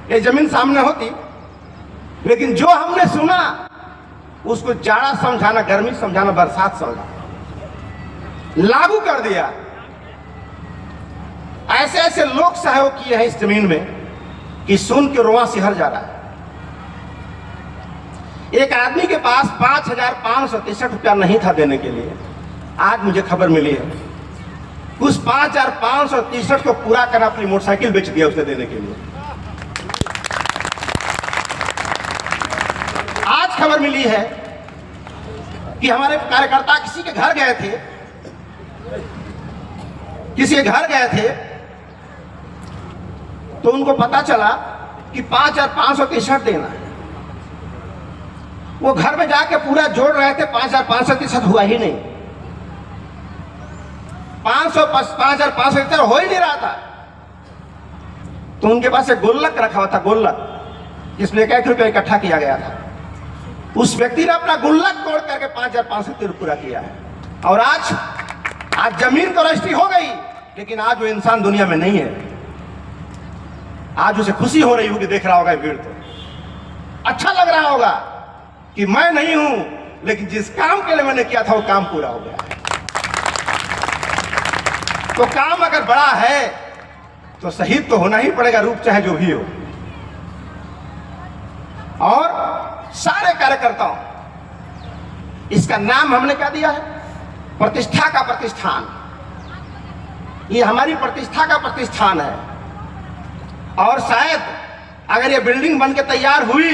ये जमीन सामने होती, लेकिन जो हमने सुना उसको जाड़ा समझाना, गर्मी समझाना, बरसात समझाना, लागू कर दिया। ऐसे ऐसे लोग सहयोग किए हैं इस जमीन में कि सुन के रोआ सिहर जा रहा है। एक आदमी के पास 5563 रुपया नहीं था देने के लिए, आज मुझे खबर मिली है उस 5563 को पूरा करना अपनी मोटरसाइकिल बेच दिया उसे देने के लिए। आज खबर मिली है कि हमारे कार्यकर्ता किसी के घर गए थे, किसी के घर गए थे, तो उनको पता चला कि 5563 देना है। वो घर में जाके पूरा जोड़ रहे थे, 5563 हुआ ही नहीं, 5563 हो ही नहीं रहा था। तो उनके पास एक गुल्लक रखा हुआ था, गुल्लक जिसमें 1 रुपया इकट्ठा किया गया था। उस व्यक्ति ने अपना गुल्लक तोड़ करके 5563 पूरा किया है। और आज जमीन तो रजिस्ट्री हो गई, लेकिन आज वो इंसान दुनिया में नहीं है। आज उसे खुशी हो रही होगी, देख रहा होगा भीड़, तो अच्छा लग रहा होगा कि मैं नहीं हूं, लेकिन जिस काम के लिए मैंने किया था वो काम पूरा हो गया। तो काम अगर बड़ा है तो शहीद तो होना ही पड़ेगा, रूप चाहे जो भी हो। और सारे कार्यकर्ताओं इसका नाम हमने क्या दिया है? प्रतिष्ठा का प्रतिष्ठान। ये हमारी प्रतिष्ठा का प्रतिष्ठान है। और शायद अगर ये बिल्डिंग बन के तैयार हुई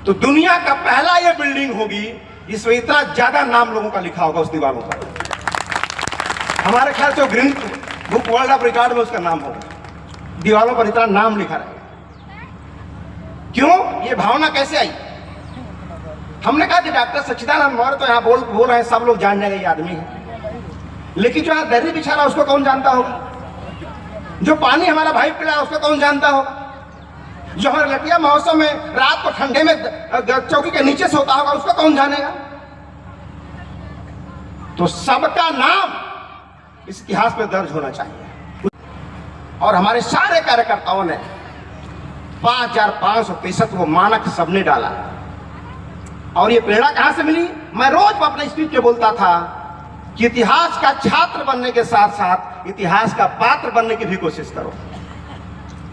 तो दुनिया का पहला ये बिल्डिंग होगी जिसमें इतना ज्यादा नाम लोगों का लिखा होगा उस दीवारों पर। हमारे ख्याल से green book world of record में उसका नाम होगा, दीवारों पर इतना नाम लिखा रहेगा। क्यों? ये भावना कैसे आई? हमने कहा कि डॉक्टर सच्चिदानंद मौर्य तो यहाँ बोल रहे हैं, सब लोग जानने गए आदमी है, लेकिन जो यहाँ दर्री बिछा रहा उसको कौन जानता होगा? जो पानी हमारा भाई पिला उसको कौन जानता होगा? जो हमारे लटिया महोत्सव में रात को ठंडे में चौकी के नीचे सोता होगा उसको कौन जानेगा? तो सबका नाम इस इतिहास में दर्ज होना चाहिए। और हमारे सारे कार्यकर्ताओं ने 5563 वो मानक सबने डाला। और ये प्रेरणा कहां से मिली? मैं रोज अपने स्पीच में बोलता था कि इतिहास का छात्र बनने के साथ साथ इतिहास का पात्र बनने की भी कोशिश करो।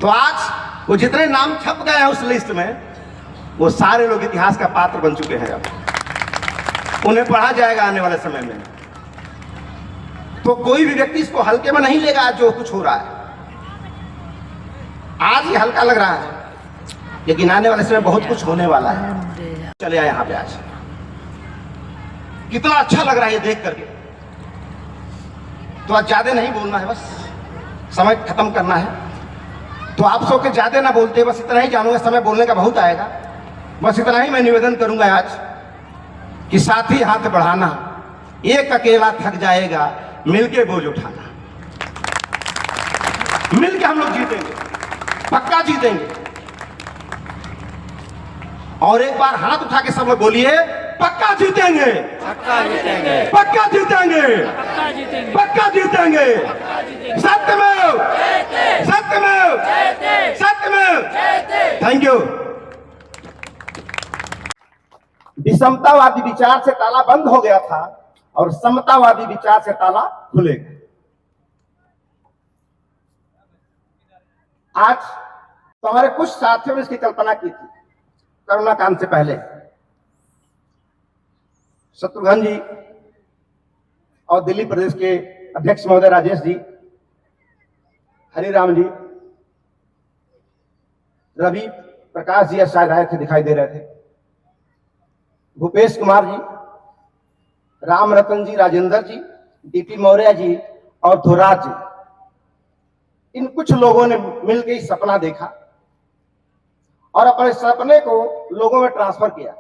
तो आज वो जितने नाम छप गए हैं उस लिस्ट में, वो सारे लोग इतिहास का पात्र बन चुके हैं। अब उन्हें पढ़ा जाएगा आने वाले समय में। तो कोई भी व्यक्ति इसको हल्के में नहीं लेगा जो कुछ हो रहा है। आज ये हल्का लग रहा है, लेकिन आने वाले समय बहुत कुछ होने वाला है। चले आए यहां पे आज, कितना अच्छा लग रहा है ये देख करके। तो आज ज्यादा नहीं बोलना है, बस समय खत्म करना है। तो आप सब के ज्यादा ना बोलते, बस इतना ही जानूंगा, समय बोलने का बहुत आएगा। बस इतना ही मैं निवेदन करूंगा आज कि साथी हाथ बढ़ाना, एक अकेला थक जाएगा, मिलके बोझ उठाना। मिलके हम लोग जीतेंगे, पक्का जीतेंगे। और एक बार हाथ उठा के सब लोग बोलिए, पक्का जीतेंगे, पक्का जीतेंगे, पक्का जीतेंगे, पक्का जीतेंगे, पक्का जीतेंगे। सत्यमेव, सत्यमेव, सत्यमेव। Thank you. विषमतावादी विचार से ताला बंद हो गया था और समतावादी विचार से ताला खुलेगा। आज तो हमारे कुछ साथियों ने इसकी कल्पना की थी कोरोना कांड से पहले। शत्रुघ्न जी और दिल्ली प्रदेश के अध्यक्ष महोदय राजेश जी, हरिराम जी, रवि प्रकाश जी शायद आए थे, दिखाई दे रहे थे, भूपेश कुमार जी, राम रतन जी, राजेंद्र जी, डीपी मौर्य जी और धुराज जी। इन कुछ लोगों ने मिलकर इस सपना देखा और अपने सपने को लोगों में ट्रांसफर किया।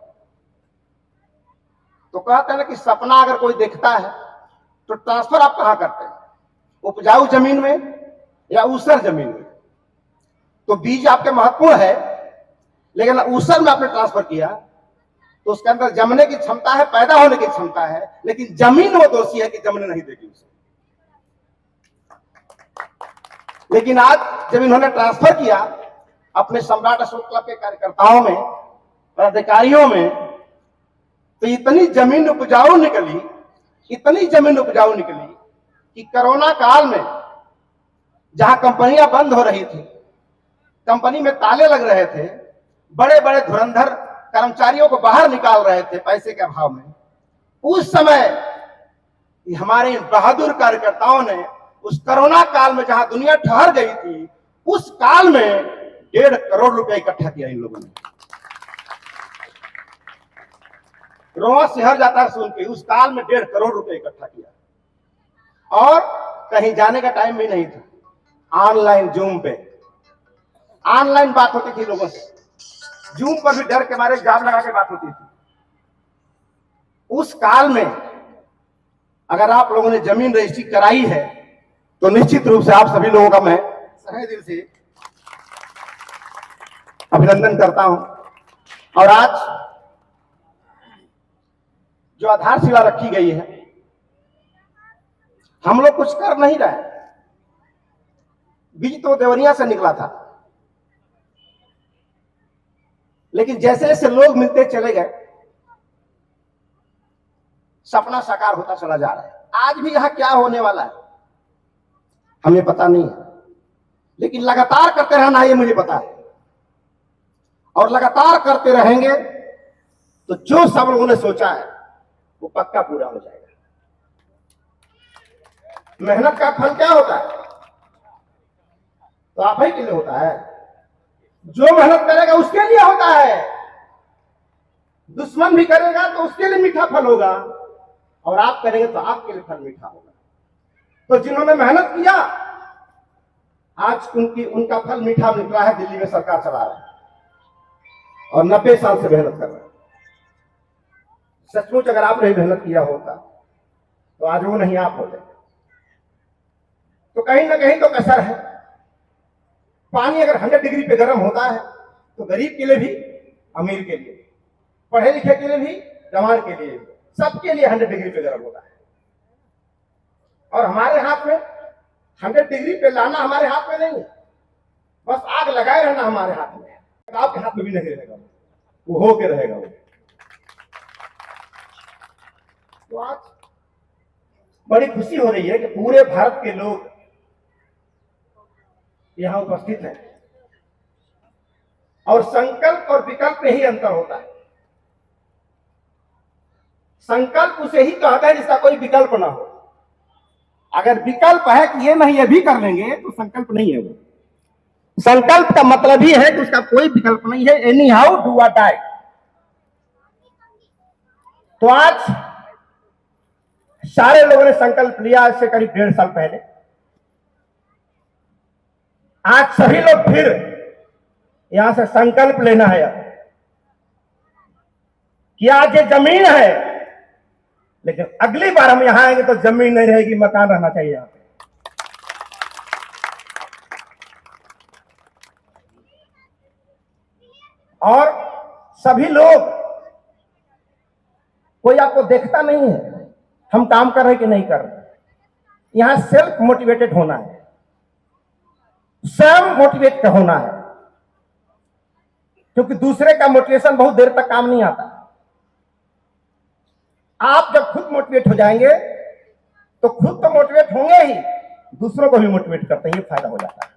तो कहते हैं ना कि सपना अगर कोई देखता है तो ट्रांसफर आप कहां करते हैं? उपजाऊ जमीन में या ऊसर जमीन में? तो बीज आपके महत्वपूर्ण है, लेकिन ऊसर में आपने ट्रांसफर किया तो उसके अंदर जमने की क्षमता है, पैदा होने की क्षमता है, लेकिन जमीन वो दोषी है कि जमने नहीं देगी उसे। लेकिन आज जब इन्होंने ट्रांसफर किया अपने सम्राट अशोक क्लब के कार्यकर्ताओं में, अधिकारियों में, तो इतनी जमीन उपजाऊ निकली, इतनी जमीन उपजाऊ निकली कि कोरोना काल में जहां कंपनियां बंद हो रही थी, कंपनी में ताले लग रहे थे, बड़े बड़े धुरंधर कर्मचारियों को बाहर निकाल रहे थे पैसे के अभाव में, उस समय हमारे बहादुर कार्यकर्ताओं ने उस कोरोना काल में जहां दुनिया ठहर गई थी, उस काल में 1.5 करोड़ रुपए इकट्ठा किया इन लोगों ने। रोआ शहर जाता है सुन के, उस काल में 1.5 करोड़ रुपए इकट्ठा किया। और कहीं जाने का टाइम भी नहीं था, ऑनलाइन जूम पे ऑनलाइन बात होती थी लोगों से, जूम पर भी डर के मारे जाम लगा के बात होती थी। उस काल में अगर आप लोगों ने जमीन रजिस्ट्री कराई है तो निश्चित रूप से आप सभी लोगों का मैं तहे दिल से अभिनंदन करता हूं। और आज जो आधारशिला रखी गई है, हम लोग कुछ कर नहीं रहे, बीज तो देवरिया से निकला था, लेकिन जैसे जैसे लोग मिलते चले गए सपना साकार होता चला जा रहा है। आज भी यहां क्या होने वाला है हमें पता नहीं है, लेकिन लगातार करते रहना ये मुझे पता है, और लगातार करते रहेंगे तो जो सब लोगों ने सोचा है वो पक्का पूरा हो जाएगा। मेहनत का फल क्या होता है? तो आप ही के लिए होता है। जो मेहनत करेगा उसके लिए होता है। दुश्मन भी करेगा तो उसके लिए मीठा फल होगा, और आप करेंगे तो आपके लिए फल मीठा होगा। तो जिन्होंने मेहनत किया आज उनका फल मीठा निकला है। दिल्ली में सरकार चला रहा है और 90 साल से मेहनत कर रहा है। सचमुच अगर आपने मेहनत किया होता तो आज वो नहीं आप होते। तो कहीं ना कहीं तो कसर है। पानी अगर 100 डिग्री पे गर्म होता है तो गरीब के लिए भी, अमीर के लिए, पढ़े लिखे के लिए भी, जवान के लिए, सबके लिए 100 डिग्री पे गर्म होता है। और हमारे हाथ में 100 डिग्री पे लाना हमारे हाथ में नहीं है। बस आग लगाए रहना हमारे हाथ में है। आपके हाथ में भी नहीं रहेगा, वो हो के रहेगा वो। तो आज बड़ी खुशी हो रही है कि पूरे भारत के लोग यहां उपस्थित हैं। और संकल्प और विकल्प में ही अंतर होता है। संकल्प उसे ही कहता है जिसका कोई विकल्प ना हो। अगर विकल्प है कि ये नहीं ये भी कर लेंगे तो संकल्प नहीं है वो। संकल्प का मतलब ही है कि उसका कोई विकल्प नहीं है। एनी हाउ डू और डाई। तो आज सारे लोगों ने संकल्प लिया आज से करीब 1.5 साल पहले। आज सभी लोग फिर यहां से संकल्प लेना है कि आज ये जमीन है, लेकिन अगली बार हम यहां आएंगे तो जमीन नहीं रहेगी, मकान रहना चाहिए यहां पे। और सभी लोग, कोई आपको देखता नहीं है हम काम कर रहे कि नहीं कर रहे। यहां सेल्फ मोटिवेटेड होना है, स्वयं मोटिवेट होना है, क्योंकि दूसरे का मोटिवेशन बहुत देर तक काम नहीं आता। आप जब खुद मोटिवेट हो जाएंगे तो खुद तो मोटिवेट होंगे ही, दूसरों को भी मोटिवेट करते हैं, ये फायदा हो जाता है।